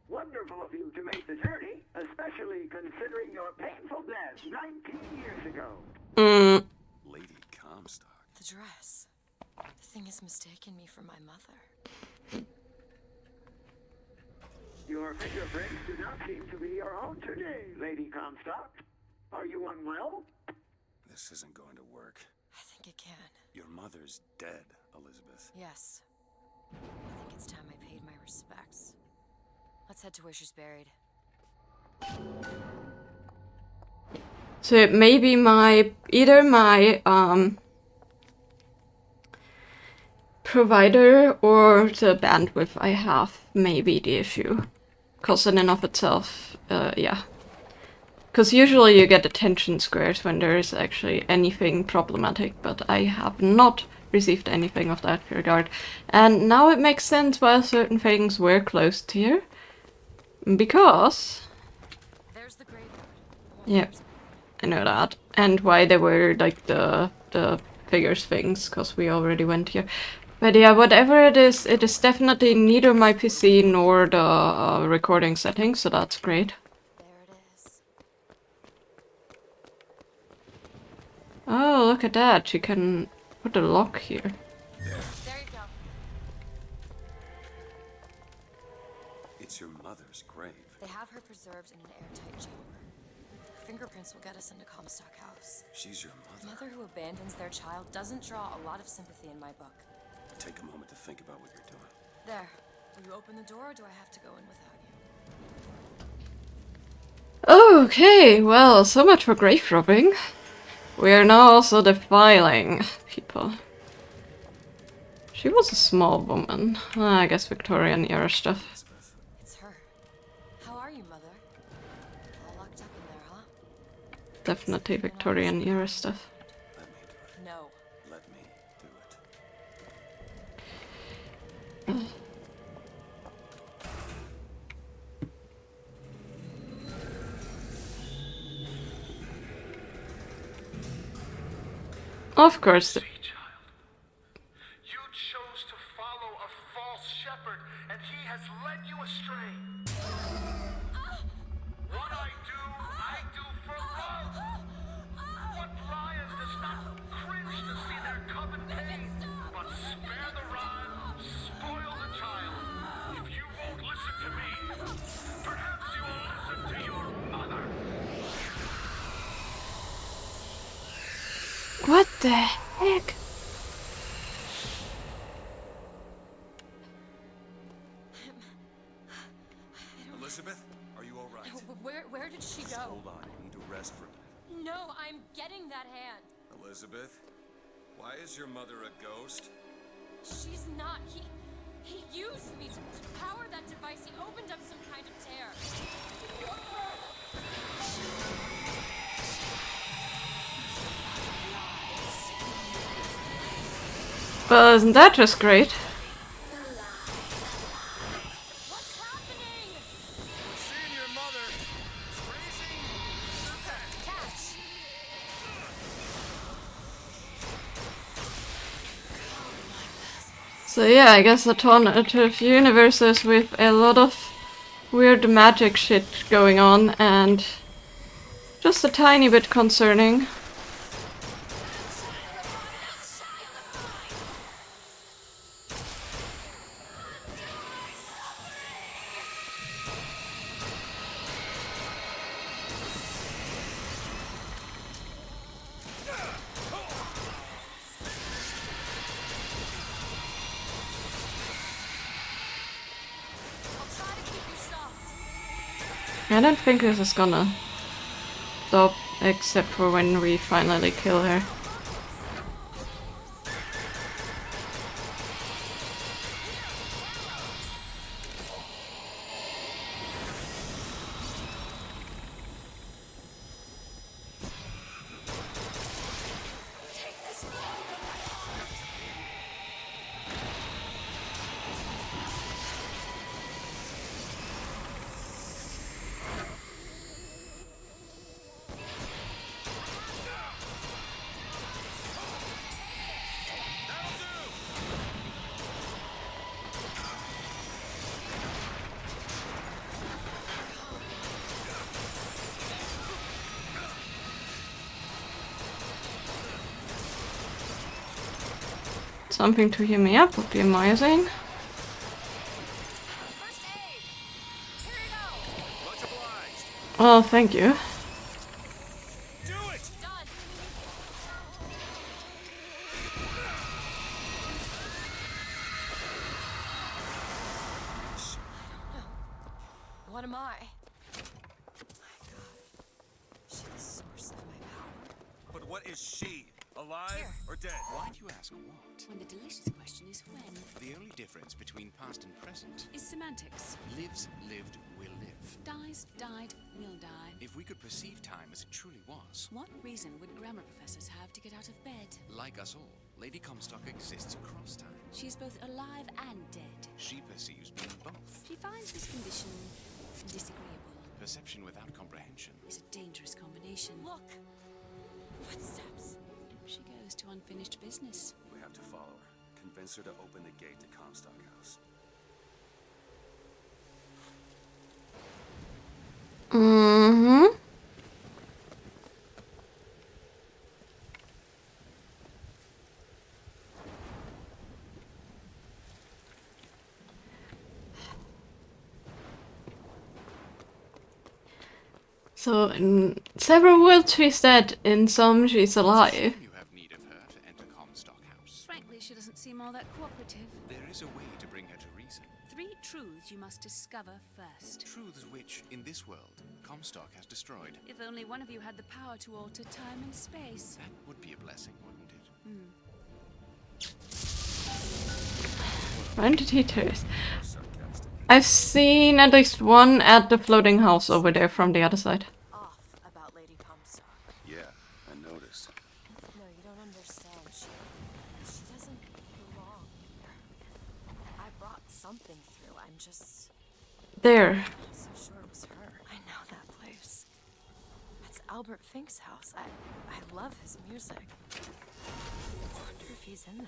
Wonderful of you to make the journey, especially considering your painful death 19 years ago. Lady Comstock. The dress. The thing has mistaken me for my mother. Your fingerprints do not seem to be your own today, Lady Comstock. Are you unwell? This isn't going to work. I think it can. Your mother's dead, Elizabeth. Yes. I think it's time I paid my respects. Let's head to where she's buried. so it may be either my provider or the bandwidth I have may be the issue. Cause in and of itself, yeah. Because usually you get attention squares when there is actually anything problematic, but I have not received anything of that regard. And now it makes sense why certain things were closed here. Because... There's the graveyard. Yeah, I know that. And why there were like the figures things, because we already went here. But yeah, whatever it is definitely neither my PC nor the recording settings, so that's great. There it is. Oh, look at that. She can put a lock here. There you go. It's your mother's grave. They have her preserved in an airtight chamber. Her fingerprints will get us into Comstock House. She's your A mother. mother who abandons their child doesn't draw a lot of sympathy in my book. Take a moment to think about what you're doing. There. Will you open the door or do I have to go in without you? Okay, well, so much for grave robbing. We are now also defiling people. She was a small woman. I guess Victorian era stuff. It's her. How are you, Mother? All locked up in there, huh? Definitely Victorian era stuff. That Of course. See, child. You chose to follow a false shepherd, and he has led you astray. What I do for love. What lion does not cringe to see their coven pain? But spare the rod, spoil the child. If you won't listen to me, perhaps you will listen to your mother. What the heck? Elizabeth, are you all right? Where did she Just go? hold on. I need to rest for a minute. No, I'm getting that hand. Elizabeth, why is your mother a ghost? She's not. He used me to power that device. He opened up some kind of tear. Well, isn't that just great? What's happening? Seeing your mother. Crazy. Catch. So yeah, I guess alternative universes with a lot of weird magic shit going on and just a tiny bit concerning. I don't think this is gonna stop, except for when we finally kill her. Something to heal me up would be amazing. Oh, thank you. Do it! Done. What am I? My God. She's the source of my power. But what is she? Alive or dead? Why do you ask what? When the delicious question is when. The only difference between past and present Is semantics. lives, lived, will live. Dies, died, will die. If we could perceive time as it truly was, What reason would grammar professors have to get out of bed? like us all, Lady Comstock exists across time. She's both alive and dead. She perceives being both. She finds this condition disagreeable. Perception without comprehension. Is a dangerous combination. Look. Footsteps. She goes to unfinished business. We have to follow her. Convince her to open the gate to Comstock House. Mm-hmm. So in several worlds she's dead, in some she's alive. You have need of her to enter Comstock House. Frankly, she doesn't seem all that cooperative. There is a way to bring her to reason. 3 truths you must discover first. Truths which, in this world, Comstock has destroyed. If only one of you had the power to alter time and space. That would be a blessing, wouldn't it? When did he taste? I've seen at least one at the floating house over there from the other side. Off about Lady Comstock. Yeah, I noticed. No, you don't understand. She doesn't belong here. I brought something through. I'm just There. not so sure it was her. I know that place. That's Albert Fink's house. I love his music. I wonder if he's in there.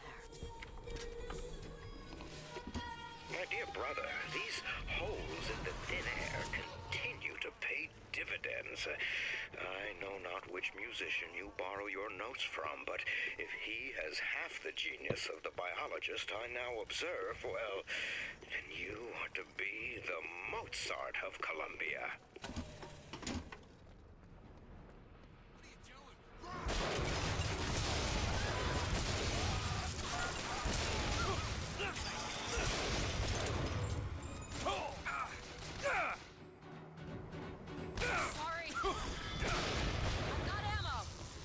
My dear brother, these holes in the thin air continue to pay dividends. I know not which musician you borrow your notes from, but if he has half the genius of the biologist I now observe, well, then you are to be the Mozart of Columbia.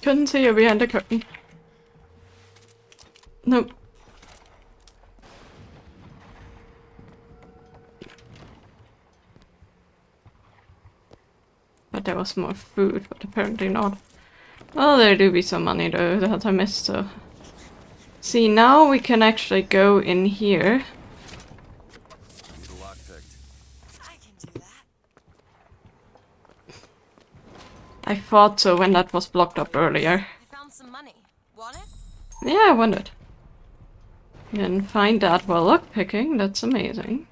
Couldn't see you behind the curtain. Nope. But there was more food, but apparently not. Well, there do be some money though that I missed, so... See, now we can actually go in here. Need a lockpick. I can do that. I thought so when that was blocked up earlier. I found some money. Want it? Yeah, I wondered. You can find that while lockpicking, that's amazing.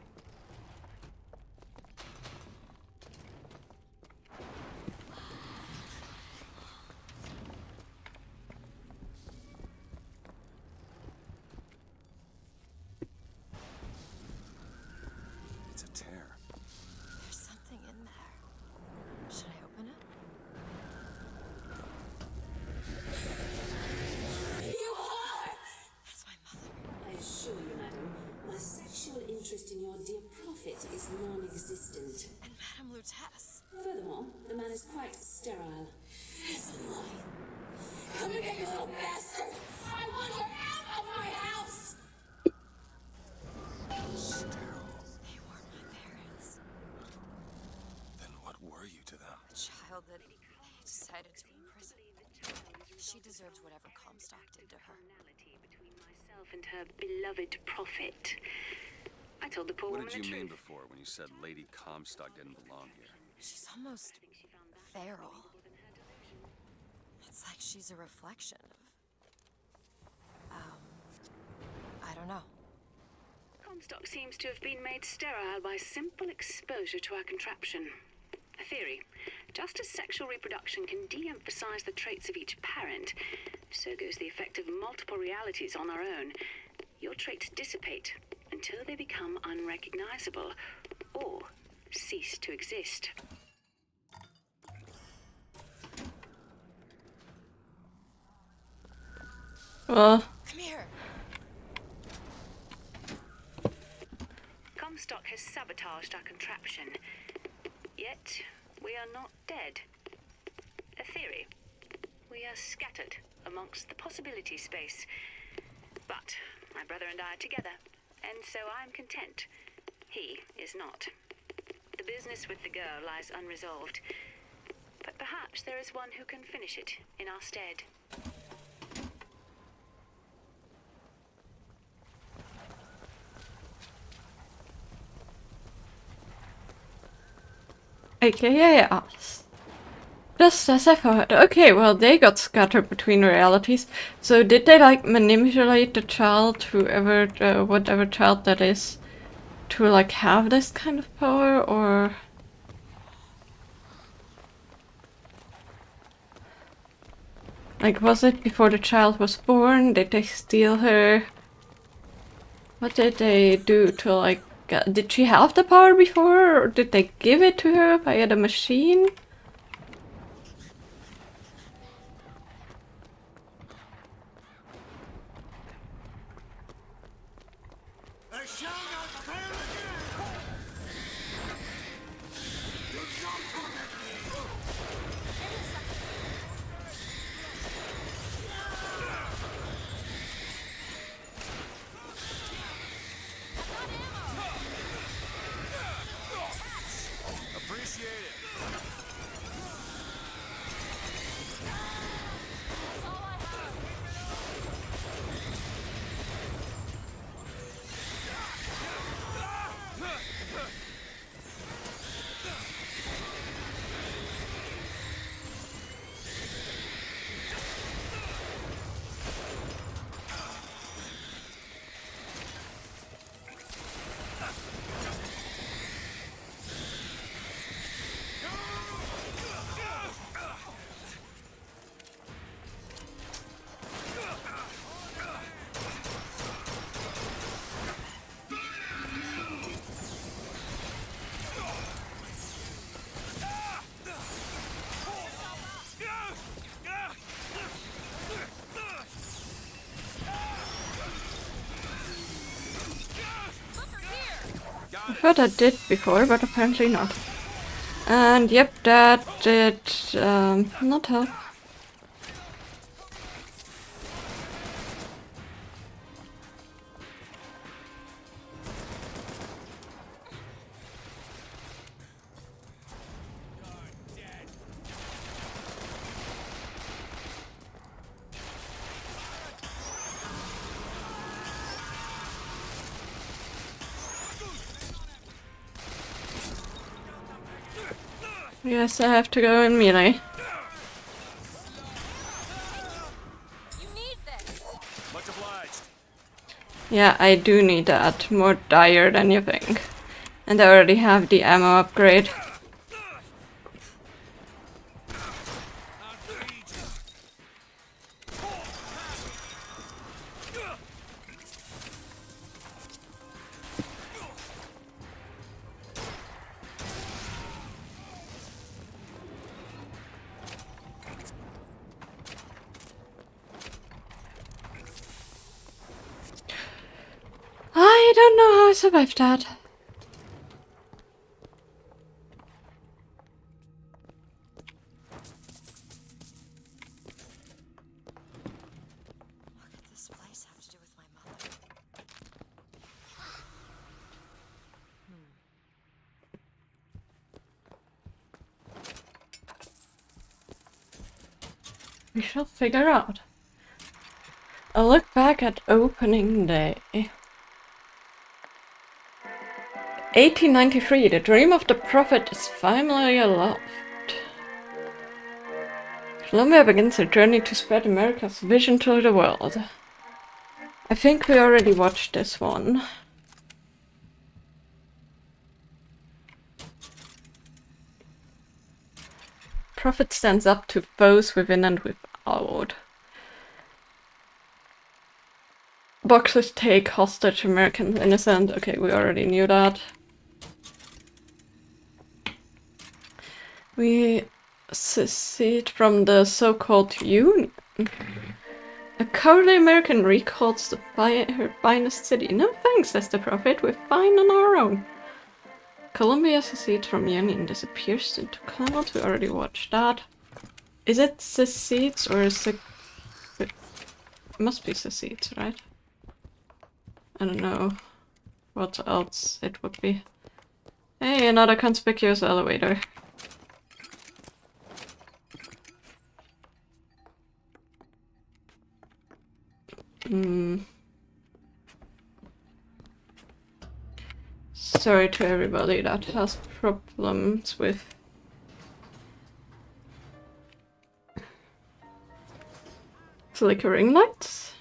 It's a tear. There's something in there. Should I open it? That's my mother. I assure you, madam, my sexual interest in your dear prophet is non-existent. And Madame Lutece. Furthermore, the man is quite sterile. It's a lie. Come again, you little bastard! I want her out of my house! Sterile. They weren't my parents. Then what were you to them? A child that they decided to imprison. She deserves whatever Comstock did to her. Between myself and her beloved prophet. I told the poor What woman did the you mean truth. before when you said Lady Comstock didn't belong here? She's almost feral. It's like she's a reflection of... I don't know. Comstock seems to have been made sterile by simple exposure to our contraption. A theory. Just as sexual reproduction can de-emphasize the traits of each parent, so goes the effect of multiple realities on our own. Your traits dissipate until they become unrecognizable or cease to exist. Well, Come here. Comstock has sabotaged our contraption. Yet, we are not dead. A theory. We are scattered amongst the possibility space. But my brother and I are together, and so I'm content. He is not. The business with the girl lies unresolved. But perhaps there is one who can finish it in our stead. okay, yeah. Just as I thought. Okay, well, they got scattered between realities. So did they, like, manipulate the child, whoever, whatever child that is, to, like, have this kind of power, or... Like, was it before the child was born? Did they steal her? What did they do to, like... did she have the power before, or did they give it to her via the machine? I shall not fail again! Do not torment me! Appreciate it. thought I did before, but apparently not. And yep, that did not help. Yes, I have to go in melee. Much obliged. Yeah, I do need that. More dire than you think. And I already have the ammo upgrade. I don't know how I survived that. What could this place have to do with my mother? We shall figure out. A look back at opening day. 1893, the dream of the prophet is finally aloft. Columbia begins her journey to spread America's vision to the world. I think we already watched this one. Prophet stands up to foes within and without. Boxers take hostage Americans innocent. Okay, we already knew that. We secede from the so-called Union. A cowardly American recalls her finest city. No thanks, says the prophet. We're fine on our own. Columbia secedes from Union, disappears into clouds. We already watched that. Is it secedes or it must be secedes, right? I don't know what else it would be. Hey, another conspicuous elevator. Sorry to everybody that has problems with flickering lights.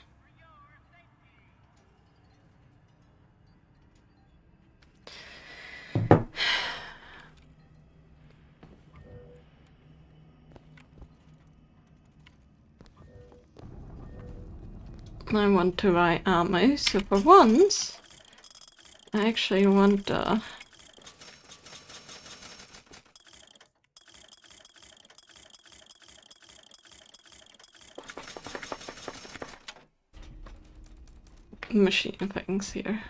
I want to buy ammo, so for once I actually want machine things here.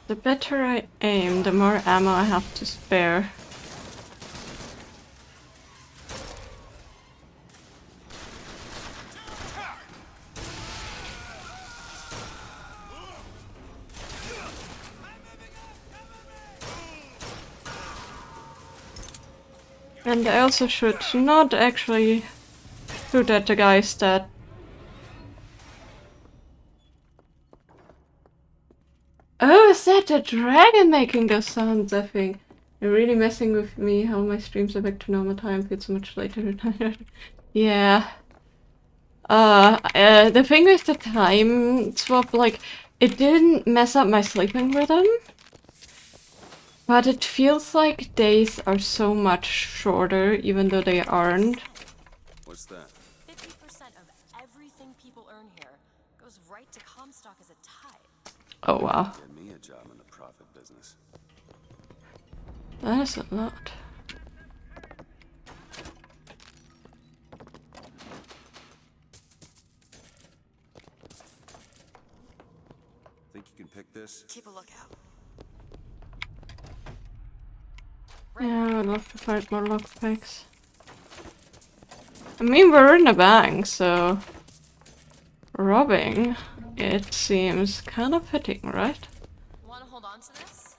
The better I aim, the more ammo I have to spare. And I also should not actually shoot at the guys that... Oh, is that the dragon making those sounds, I think? They're really messing with me, how my streams are back to normal time, feels so much later. Yeah. The thing with the time swap, like, it didn't mess up my sleeping rhythm. But it feels like days are so much shorter, even though they aren't. What's that? 50% of everything Everything people earn here goes right to Comstock as a tithe. Oh wow. Get me a job in the profit business. That is a lot. Think you can pick this? Keep a lookout. Yeah, I'd love to find more lockpicks. I mean, we're in a bank, so robbing, it seems kind of fitting, right? Want to hold on to this?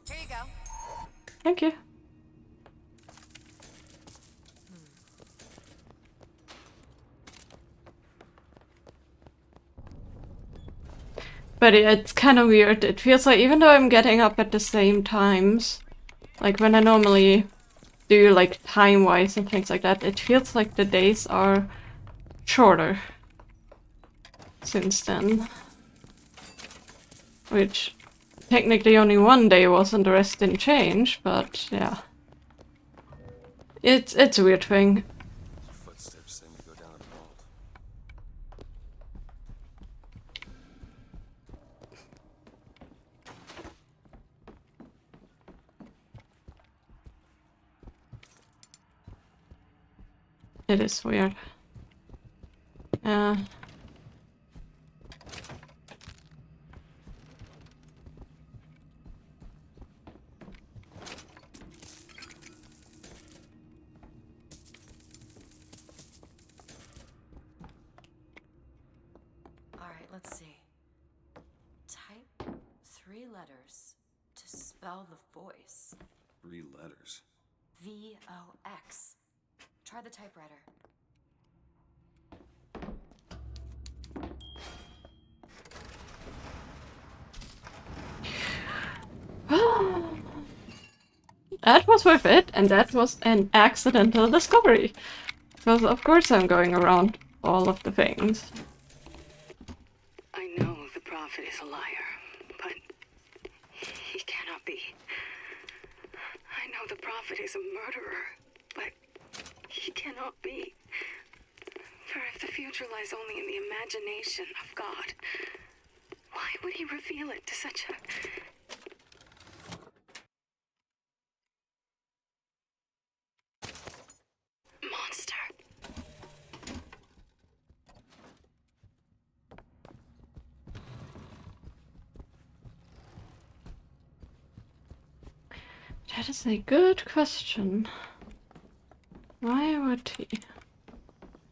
Here you go. Thank you. But it's kind of weird. It feels like even though I'm getting up at the same times, like when I normally do like time-wise and things like that, it feels like the days are shorter since then. Which technically only one day was and the rest didn't change, but yeah. It's a weird thing. Footsteps seem to go down the vault. It is weird. Alright, let's see. Type 3 letters to spell the voice. 3 letters. VOX. Try the typewriter. That was worth it, and that was an accidental discovery. Because of course I'm going around all of the things. I know the Prophet is a liar, but he cannot be. I know the Prophet is a murderer, but he cannot be. For if the future lies only in the imagination of God, why would he reveal it to such a... monster? That is a good question. Why would he?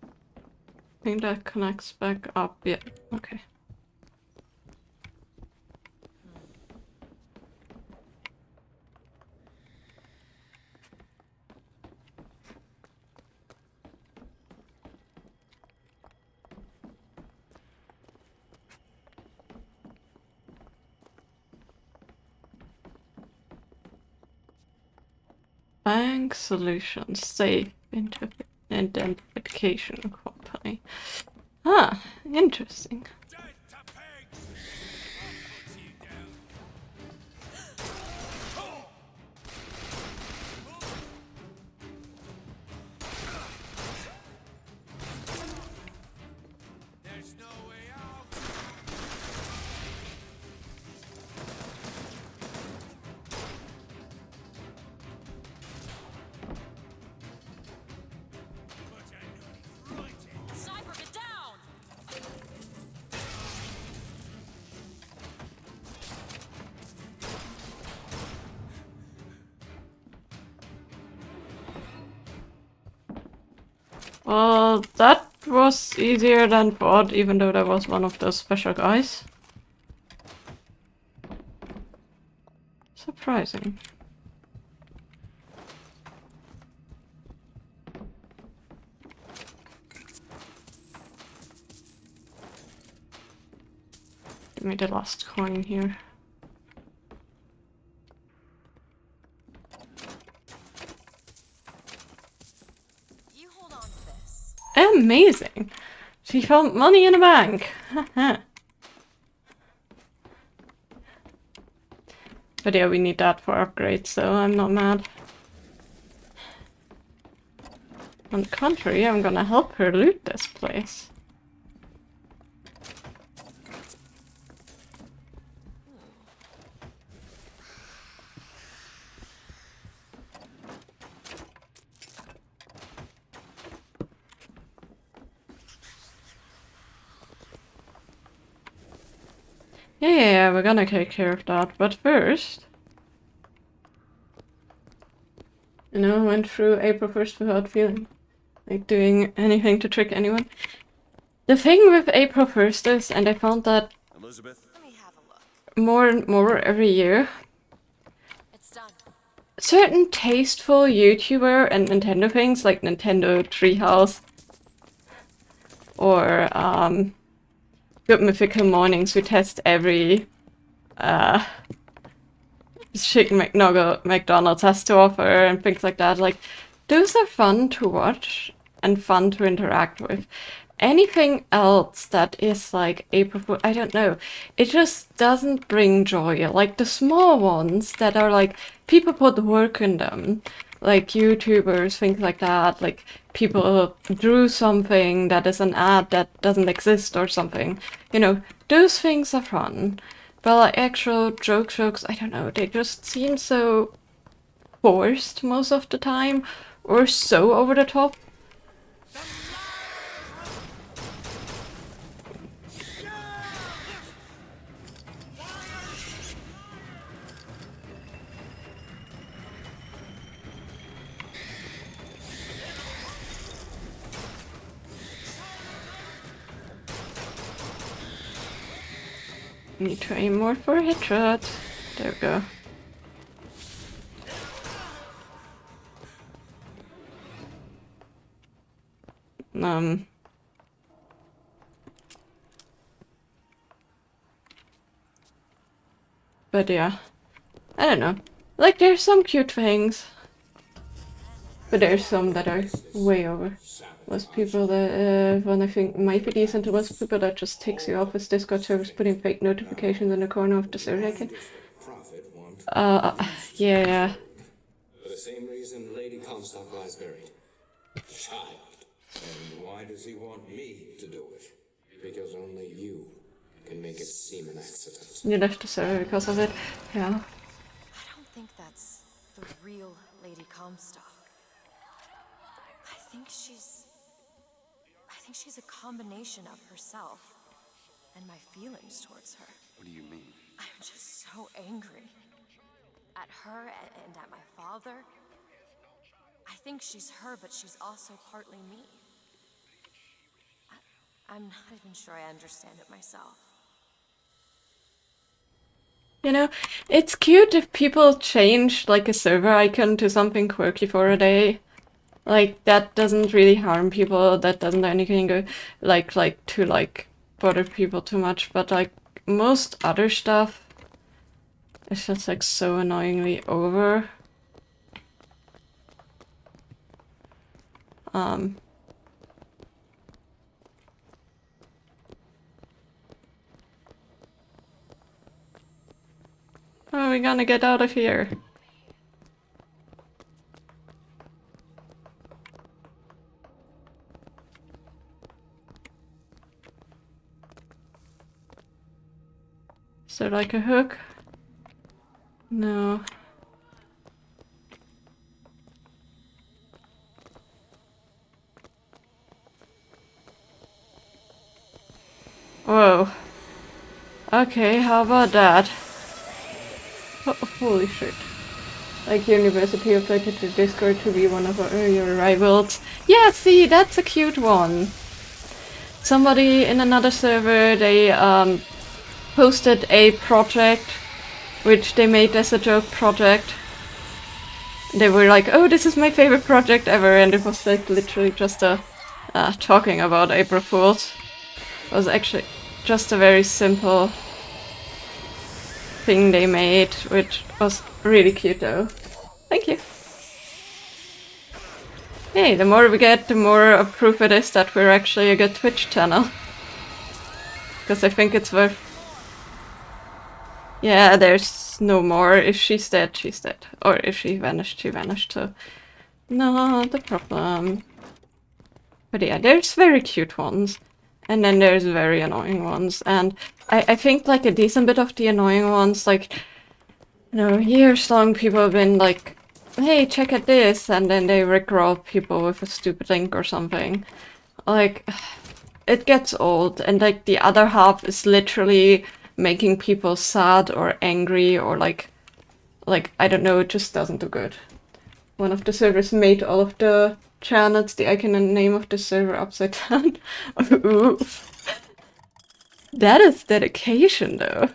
I think that connects back up. Yeah, okay. Bank Solutions Safe Identification Company. Ah, interesting. There's no way out. Sniper, get down! Well, that was easier than thought, even though that was one of those special guys. Surprising. Give me the last coin here. You hold on to this. Amazing! She found money in a bank! But yeah, we need that for upgrades, so I'm not mad. On the contrary, I'm gonna help her loot this place. Yeah, we're gonna take care of that, but first... You know, went through April 1st without feeling like doing anything to trick anyone. The thing with April 1st is, and I found that Elizabeth? more and more every year, certain tasteful YouTuber and Nintendo things, like Nintendo Treehouse, or Good Mythical Mornings, who test every chicken McNugget McDonald's has to offer and things like that. Like, those are fun to watch and fun to interact with. Anything else that is like April Fool, I don't know. It just doesn't bring joy. Like the small ones that are like, people put work in them. Like YouTubers, things like that. Like people drew something that is an ad that doesn't exist or something. You know, those things are fun. But like actual jokes, I don't know, they just seem so forced most of the time. Or so over the top. Need to aim more for a headshot. There we go. But yeah, I don't know. Like, there's some cute things, but there's some that are way over. Most people that one I think might be decent, most people that just takes you off his Discord service, putting fake notifications in the corner of the server icon. Yeah. For the same reason Lady Comstock lies buried. Child. And why does he want me to do it? Because only you can make it seem an accident. You left the server because of it, yeah. I don't think that's the real Lady Comstock. I think she's a combination of herself and my feelings towards her. What do you mean? I'm just so angry. At her and at my father. I think she's her, but she's also partly me. I'm not even sure I understand it myself. You know, it's cute if people change like a server icon to something quirky for a day. Like, that doesn't really harm people, that doesn't do anything go like bother people too much, but like most other stuff is just like so annoyingly over. How are we gonna get out of here? Is there like a hook? No. Whoa. Okay, how about that? Oh, holy shit. Like University applied to Discord to be one of your rivals. Yeah, see, that's a cute one. Somebody in another server, they posted a project which they made as a joke project. They were like, oh, this is my favorite project ever, and it was like literally just a talking about April Fools. It was actually just a very simple thing they made, which was really cute though. Thank you. Hey, the more we get, the more proof it is that we're actually a good Twitch channel. Because I think it's worth... Yeah, there's no more. If she's dead, she's dead. Or if she vanished, she vanished, so... Not a problem. But yeah, there's very cute ones. And then there's very annoying ones. And I think like a decent bit of the annoying ones, like... You know, years long people have been like, hey, check out this, and then they rickroll people with a stupid link or something. Like, it gets old, and like the other half is literally making people sad or angry or like I don't know, it just doesn't do good. One of the servers made all of the channels, the icon and name of the server upside down. Ooh. That is dedication though.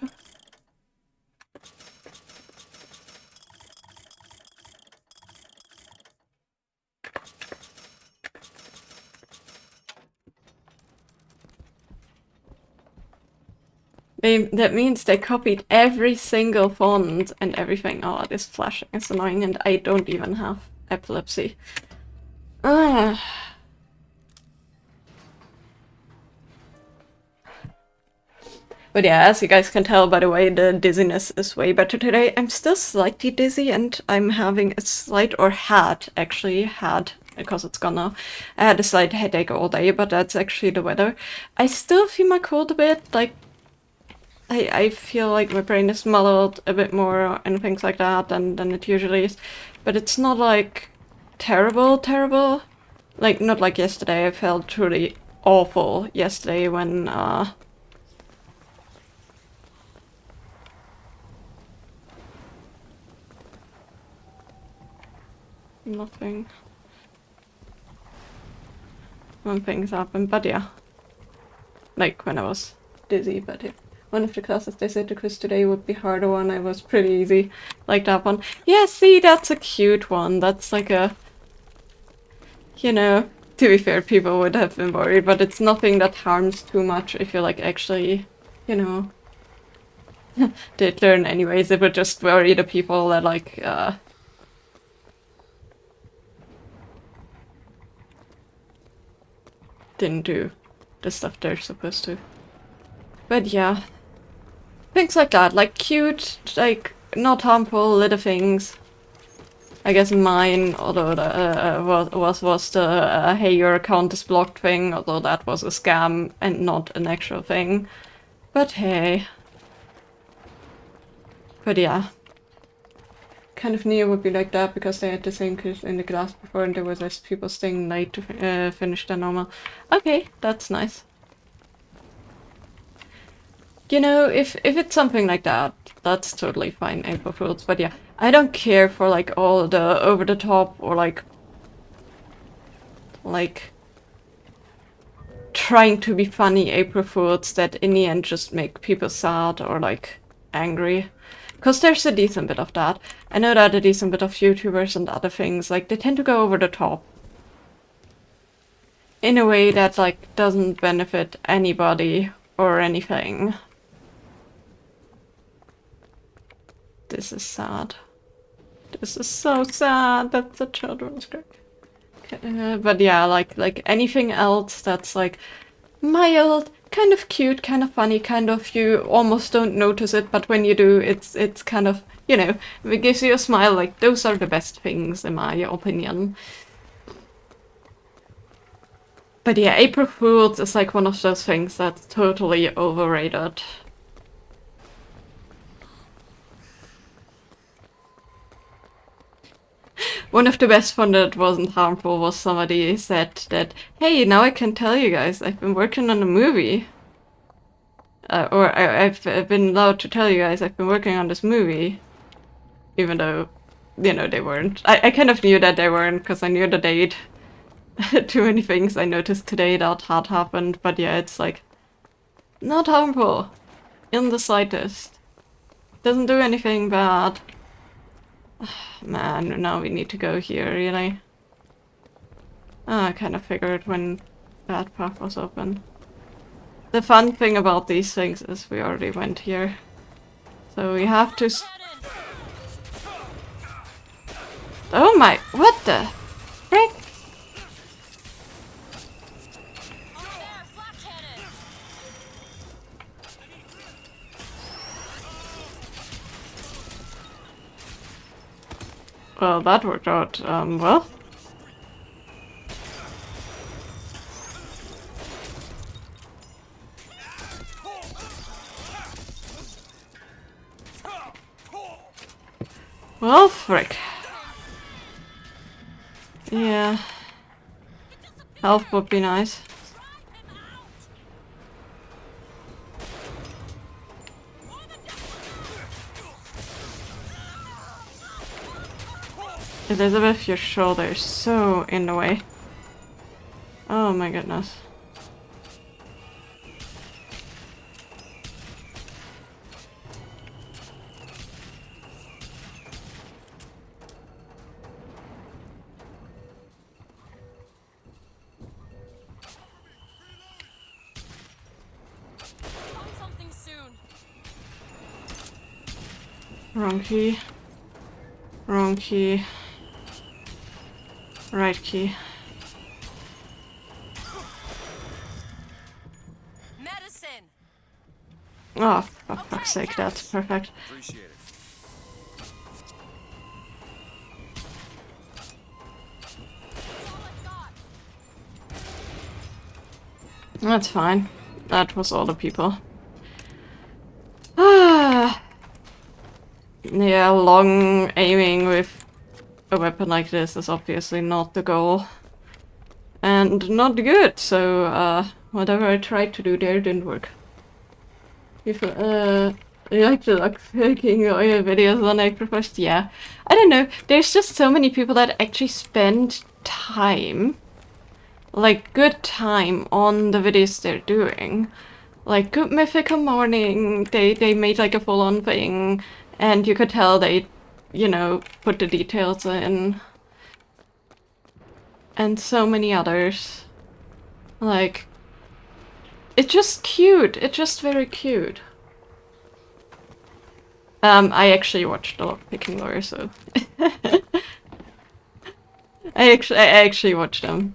That means they copied every single font and everything. Oh, this flashing is annoying and I don't even have epilepsy. Ah. But yeah, as you guys can tell by the way, the dizziness is way better today. I'm still slightly dizzy and I'm having a slight, or had, because it's gone now. I had a slight headache all day, but that's actually the weather. I still feel my cold a bit, like I feel like my brain is muddled a bit more and things like that than it usually is. But it's not like terrible. Like, not like yesterday. I felt truly awful yesterday when, nothing. When things happened, but yeah. Like, when I was dizzy, but yeah. One of the classes they said the quiz today would be harder one. I was pretty easy. Like that one. Yeah, see, that's a cute one. That's like a... You know, to be fair, people would have been worried, but it's nothing that harms too much if you, like, actually, you know, did learn anyways. It would just worry the people that, like, didn't do the stuff they're supposed to. But yeah. Things like that, like cute, like not harmful little things. I guess mine, although was the hey, your account is blocked thing, although that was a scam and not an actual thing. But hey. But yeah. Kind of knew it would be like that because they had the same quiz in the class before and there was less people staying late to finish than normal. Okay, that's nice. You know, if it's something like that, that's totally fine, April Fools. But yeah, I don't care for like all the over the top or like trying to be funny April Fools that in the end just make people sad or like angry. Because there's a decent bit of that. I know that a decent bit of YouTubers and other things, like they tend to go over the top. In a way that like doesn't benefit anybody or anything. This is sad. This is so sad that the children's script. But yeah, like anything else that's like mild, kind of cute, kind of funny, kind of you almost don't notice it, but when you do, it's kind of, you know, it gives you a smile. Like those are the best things in my opinion. But yeah, April Fools is like one of those things that's totally overrated. One of the best fun that wasn't harmful was somebody said that, hey, now I can tell you guys, I've been working on a movie. I've been allowed to tell you guys I've been working on this movie. Even though, you know, they weren't. I kind of knew that they weren't, because I knew the date. Too many things I noticed today that had happened, but yeah, it's like, not harmful. In the slightest. Doesn't do anything bad. Man, now we need to go here, really. I kind of figured when that path was open. The fun thing about these things is we already went here. So we have to... Oh my... What the frick? Well, that worked out, well. Well, frick. Yeah. Health would be nice. Elizabeth, your shoulder is so in the way. Oh my goodness. Find something soon. Wrong key. Wrong key. Right key. Medicine. Oh, for fuck's sake, that's perfect. Appreciate it. That's fine. That was all the people. Ah. Yeah, long aiming with a weapon like this is obviously not the goal. And not good, so whatever I tried to do there didn't work. If you like to like faking oil videos on April1st? Yeah. I don't know, there's just so many people that actually spend time, like good time, on the videos they're doing. Like Good Mythical Morning, they made like a full-on thing, and you could tell they, you know, put the details in. And so many others. Like, it's just cute. It's just very cute. I actually watched a lot of Picking Lawyer, so I actually watched them.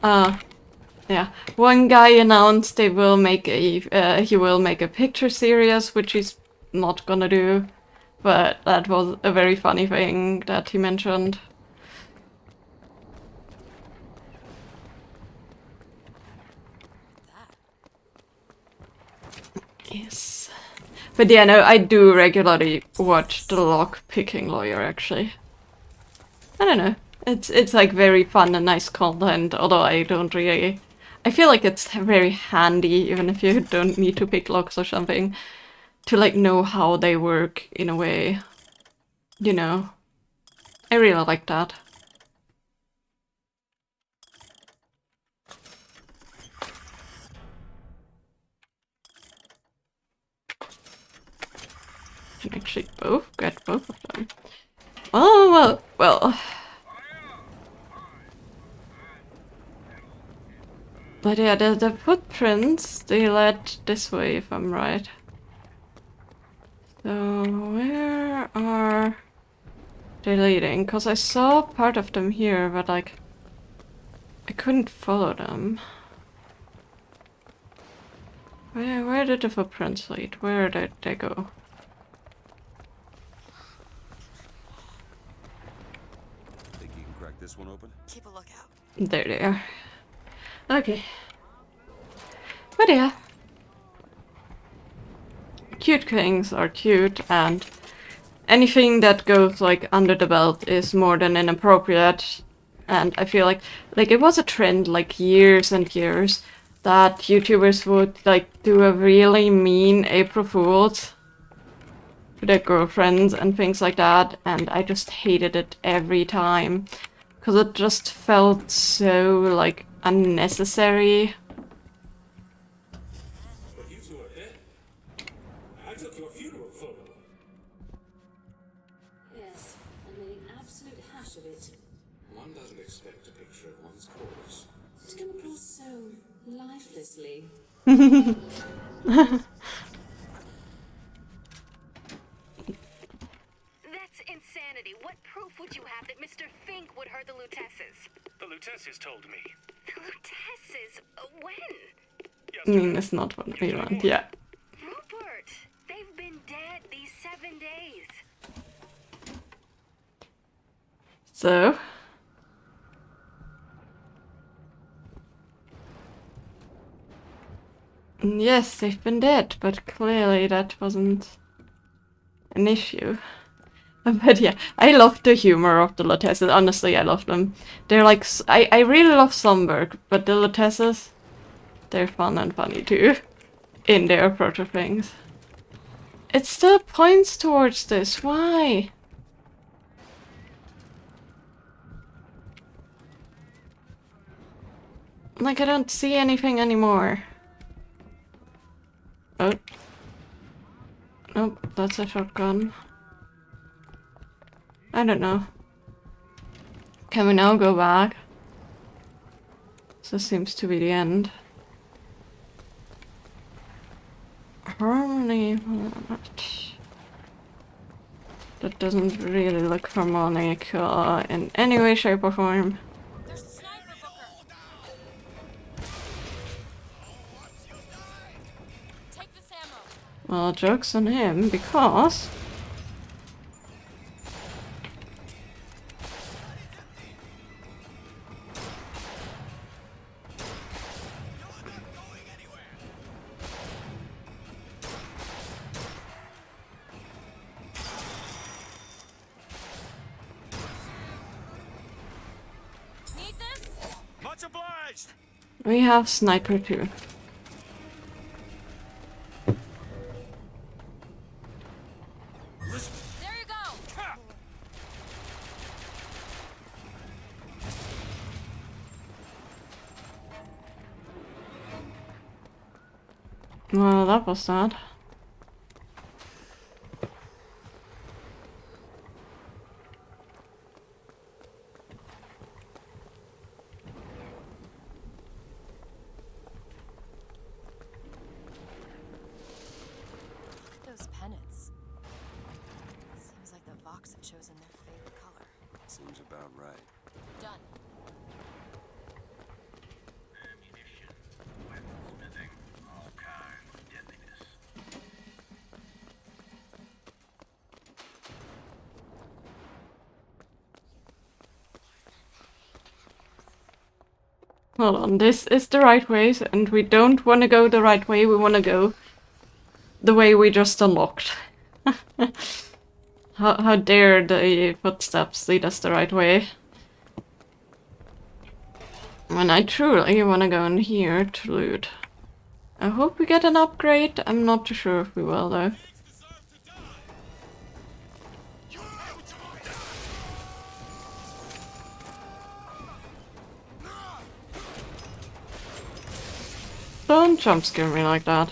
Yeah. One guy announced they will make a he will make a picture series, which he's not gonna do, but that was a very funny thing that he mentioned. Yes. But yeah, no, I do regularly watch the Lock Picking Lawyer, actually. I don't know. It's like very fun and nice content, although I don't really... I feel like it's very handy, even if you don't need to pick locks or something, to like know how they work in a way. You know. I really like that. Can actually get both of them. Oh, well. But yeah, the footprints, they led this way, if I'm right. So, where are they leading? Because I saw part of them here, but like, I couldn't follow them. Where did the footprints lead? Where did they go? Think you can crack this one open? Keep a lookout. There they are. Okay. But yeah. Cute things are cute, and anything that goes like under the belt is more than inappropriate. And I feel like it was a trend like years and years that YouTubers would like do a really mean April Fools to their girlfriends and things like that, and I just hated it every time because it just felt so like unnecessary. But you two are dead. I took your funeral photo. Yes, and made an absolute hash of it. One doesn't expect a picture of one's corpse. To come across so lifelessly. That's insanity. What proof would you have that Mr. Fink would hurt the Lutesses? The Lutesses told me. The Lutesses? When? It's not what we want, yeah. Rupert, they've been dead these 7 days. So... yes, they've been dead, but clearly that wasn't an issue. But yeah, I love the humor of the Lutesses. Honestly, I love them. They're like... I really love Slumberg, but the Lutesses, they're fun and funny too. In their approach of things. It still points towards this. Why? Like, I don't see anything anymore. Oh. Nope, that's a shotgun. I don't know. Can we now go back? This seems to be the end. Harmony. That doesn't really look harmonic in any way, shape, or form. There's a sniper, Booker. Take this ammo. Well, joke's on him, because... Need this? Much obliged. we have sniper too. There you go. Well, that was sad. Those pennants. Seems like the Vox have chosen their favorite color. Seems about right. Done. Ammunition, weaponsmithing, all kinds of deadliness. Hold on, this is the right way, and we don't want to go the right way, we want to go the way we just unlocked. How dare the footsteps lead us the right way? And I truly want to go in here to loot. I hope we get an upgrade. I'm not too sure if we will though. Don't jump scare me like that.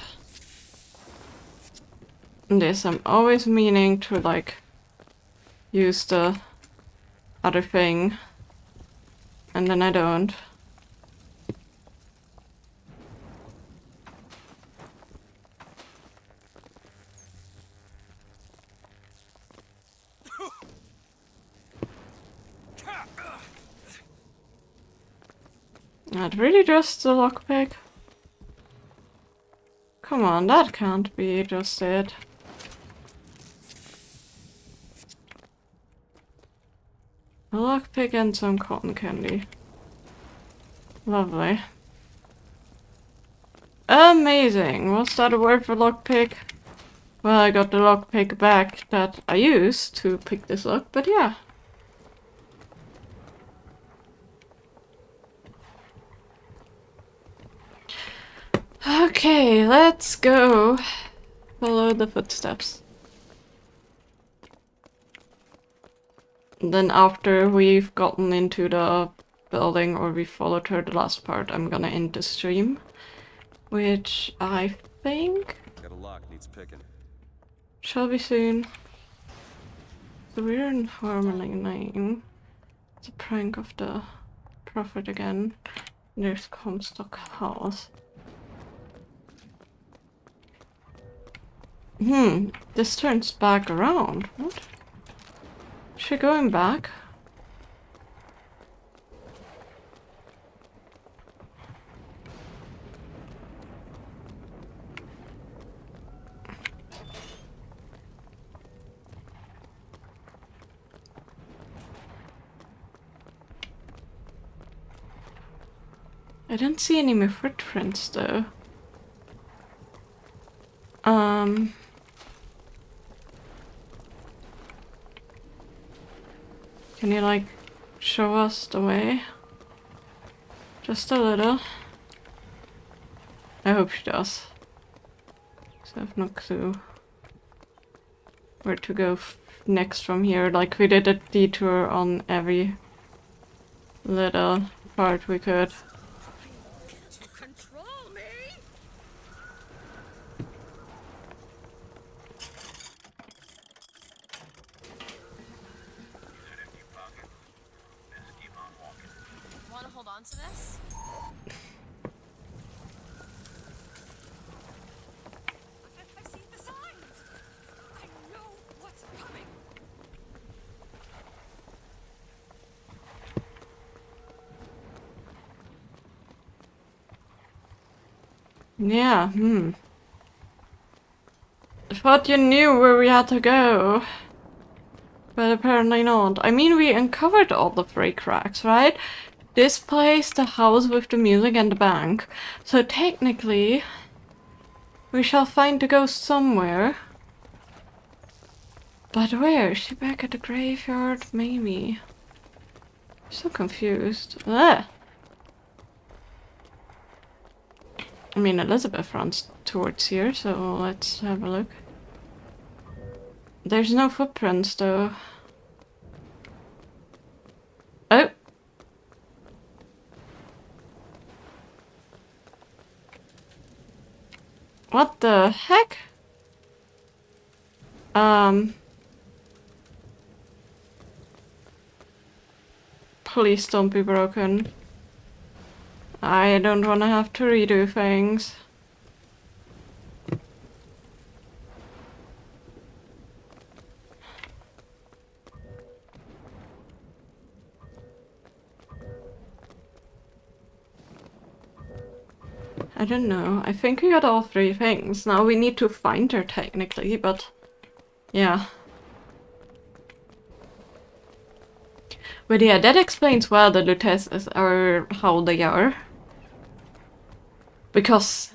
This, I'm always meaning to like use the other thing, and then I don't. Not really just the lockpick. Come on, that can't be just it. A lockpick and some cotton candy. Lovely. Amazing! Was that a word for lockpick? Well, I got the lockpick back that I used to pick this lock, but yeah. Okay, let's go follow the footsteps. And then after we've gotten into the building, or we followed her the last part, I'm gonna end the stream. Which I think Got a lock, needs picking. shall be soon. So we're in Harmony Lane. It's a prank of the Prophet again. There's Comstock House. This turns back around. What? Is she going back? I don't see any more footprints though. Can you like show us the way? Just a little. I hope she does. So I have no clue where to go next from here. Like we did a detour on every little part we could. Yeah, I thought you knew where we had to go. But apparently not. I mean, we uncovered all the three cracks, right? This place, the house with the music, and the bank. So technically, we shall find the ghost somewhere. But where? Is she back at the graveyard? Maybe. I'm so confused. Ugh. I mean, Elizabeth runs towards here, so let's have a look. There's no footprints, though. Oh! What the heck? Please don't be broken. I don't want to have to redo things. I don't know. I think we got all three things. Now we need to find her technically, but yeah. But yeah, that explains why the Luteces are how they are. Because...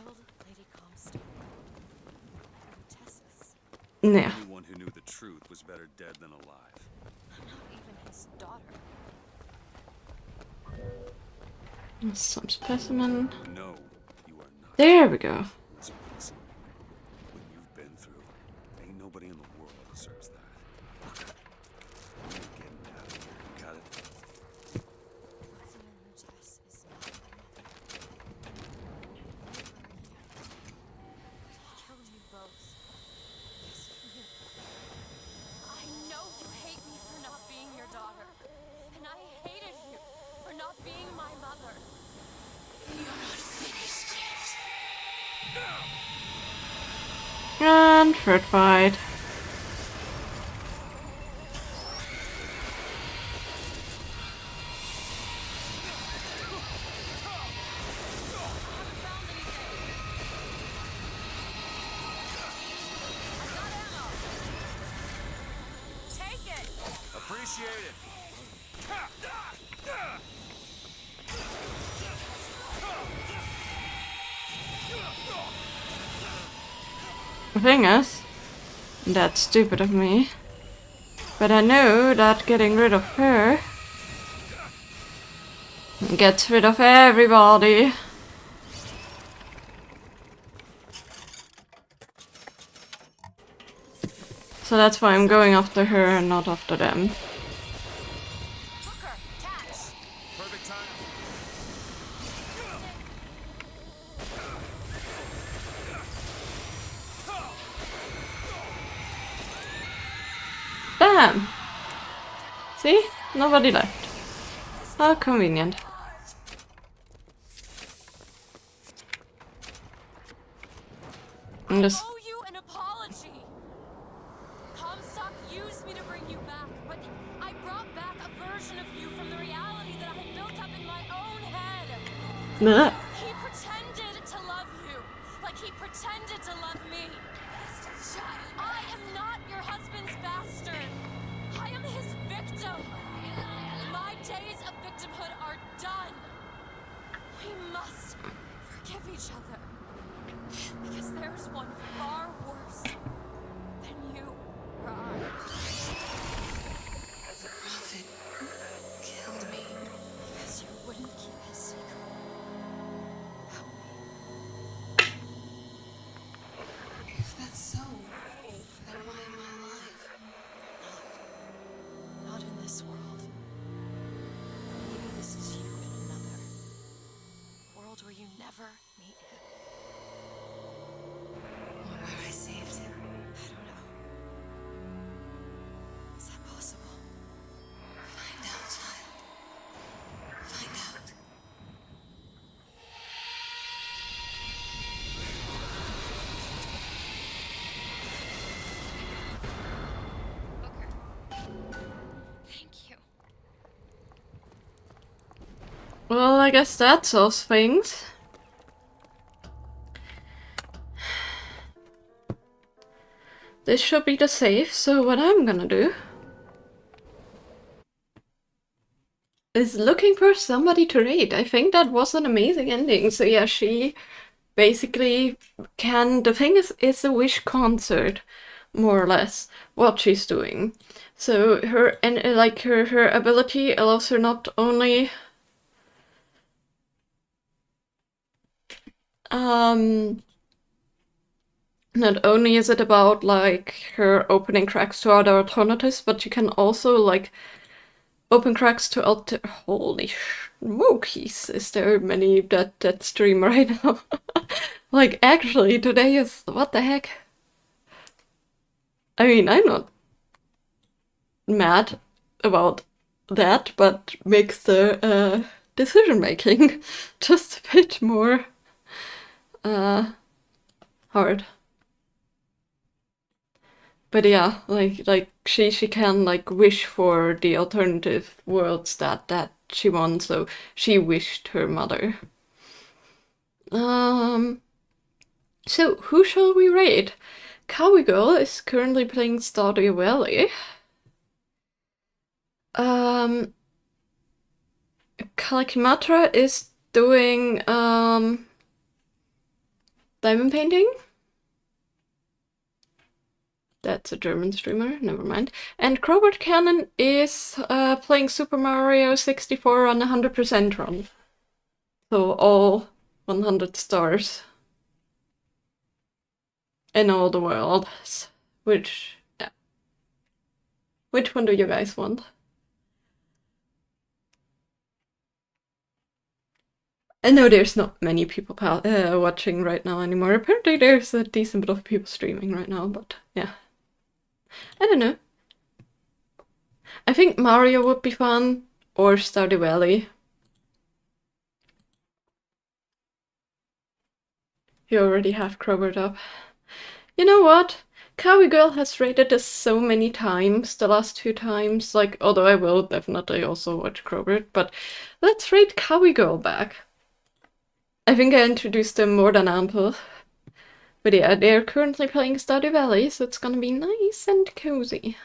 yeah. Anyone who knew the truth was better dead than alive. I'm not even his daughter. Some specimen. No, you are not. There we go. Listen, listen. What you've been through, ain't nobody in the world deserves that. You're getting out of here, you got it? Rosamund Lutece is not my mother. I'll kill you both. Just for you. I know you hate me for not being your daughter. And I hated you for not being my mother. You're not finished yet. And third fight. Take it! Appreciate it. The thing is, that's stupid of me. But I know that getting rid of her gets rid of everybody. So that's why I'm going after her and not after them. Perfect time. Bam! See? Nobody left. How convenient. I'm just... I owe you an apology. Comstock used me to bring you back, but I brought back a version of you from the reality that I had built up in my own head. Blech. He pretended to love you, like he pretended to love me. I am not your husband's bastard. I am his victim. My days of victimhood are done. We must forgive each other. Because there's one far worse than you or I. The Prophet killed me. Because you wouldn't keep his secret. Help me. If that's so, then why am I alive? Not in this world. Maybe this is you in another. World where you never meet him. Or where I saved him. I don't know. Is that possible? Find out, child. Find out. Thank you. Well, I guess that solves things. this should be the save, so what I'm gonna do is looking for somebody to raid. I think that was an amazing ending. So yeah, she basically can... The thing is, it's a Wish concert, more or less, what she's doing. So her, and like her ability allows her not only not only is it about like her opening cracks to other alternatives, but you can also like open cracks to alter... Holy smokies, is there many that stream right now? Like, actually, today is... What the heck? I mean, I'm not mad about that, but makes the decision-making just a bit more hard. But yeah, like she can like wish for the alternative worlds that she wants, so she wished her mother. So who shall we raid? Kawi Girl is currently playing Stardew Valley. Kalikimatra is doing diamond painting. That's a German streamer, never mind. And Crowbert Cannon is playing Super Mario 64 on 100% run. So all 100 stars in all the worlds. Which one do you guys want? I know there's not many people watching right now anymore. Apparently there's a decent bit of people streaming right now, but yeah. I don't know. I think Mario would be fun, or Stardew Valley. You already have Crowbert up. You know what? Kawi Girl has rated us so many times, the last 2 times, like, although I will definitely also watch Crowbert, but let's rate Kawi Girl back. I think I introduced them more than ample. But yeah, they're currently playing Stardew Valley, so it's gonna be nice and cozy.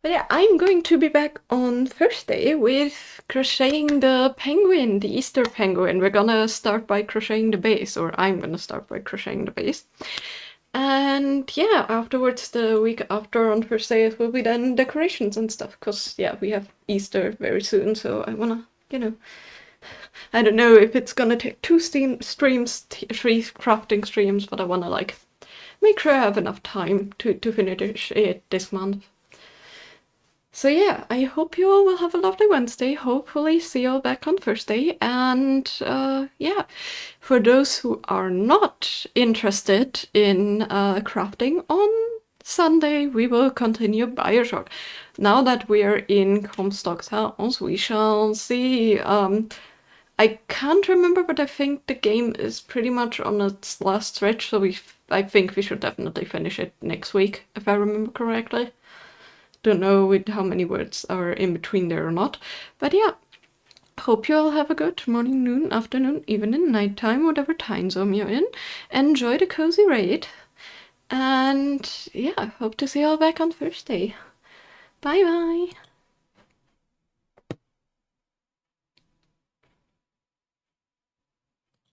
But yeah, I'm going to be back on Thursday with crocheting the penguin, the Easter penguin. We're gonna start by crocheting the base, or I'm gonna start by crocheting the base. And yeah, afterwards, the week after on Thursday, it will be then decorations and stuff, because yeah, we have Easter very soon, so I wanna, you know, I don't know if it's gonna take 2 streams, 3 crafting streams, but I wanna like make sure I have enough time to finish it this month. So yeah, I hope you all will have a lovely Wednesday. Hopefully see you all back on Thursday. And yeah, for those who are not interested in crafting, on Sunday we will continue BioShock. Now that we are in Comstock's house, we shall see. I can't remember, but I think the game is pretty much on its last stretch, so I think we should definitely finish it next week, if I remember correctly. Don't know with how many words are in between there or not. But yeah, hope you all have a good morning, noon, afternoon, evening, nighttime, whatever time zone you're in. Enjoy the cozy raid. And yeah, hope to see you all back on Thursday. Bye bye.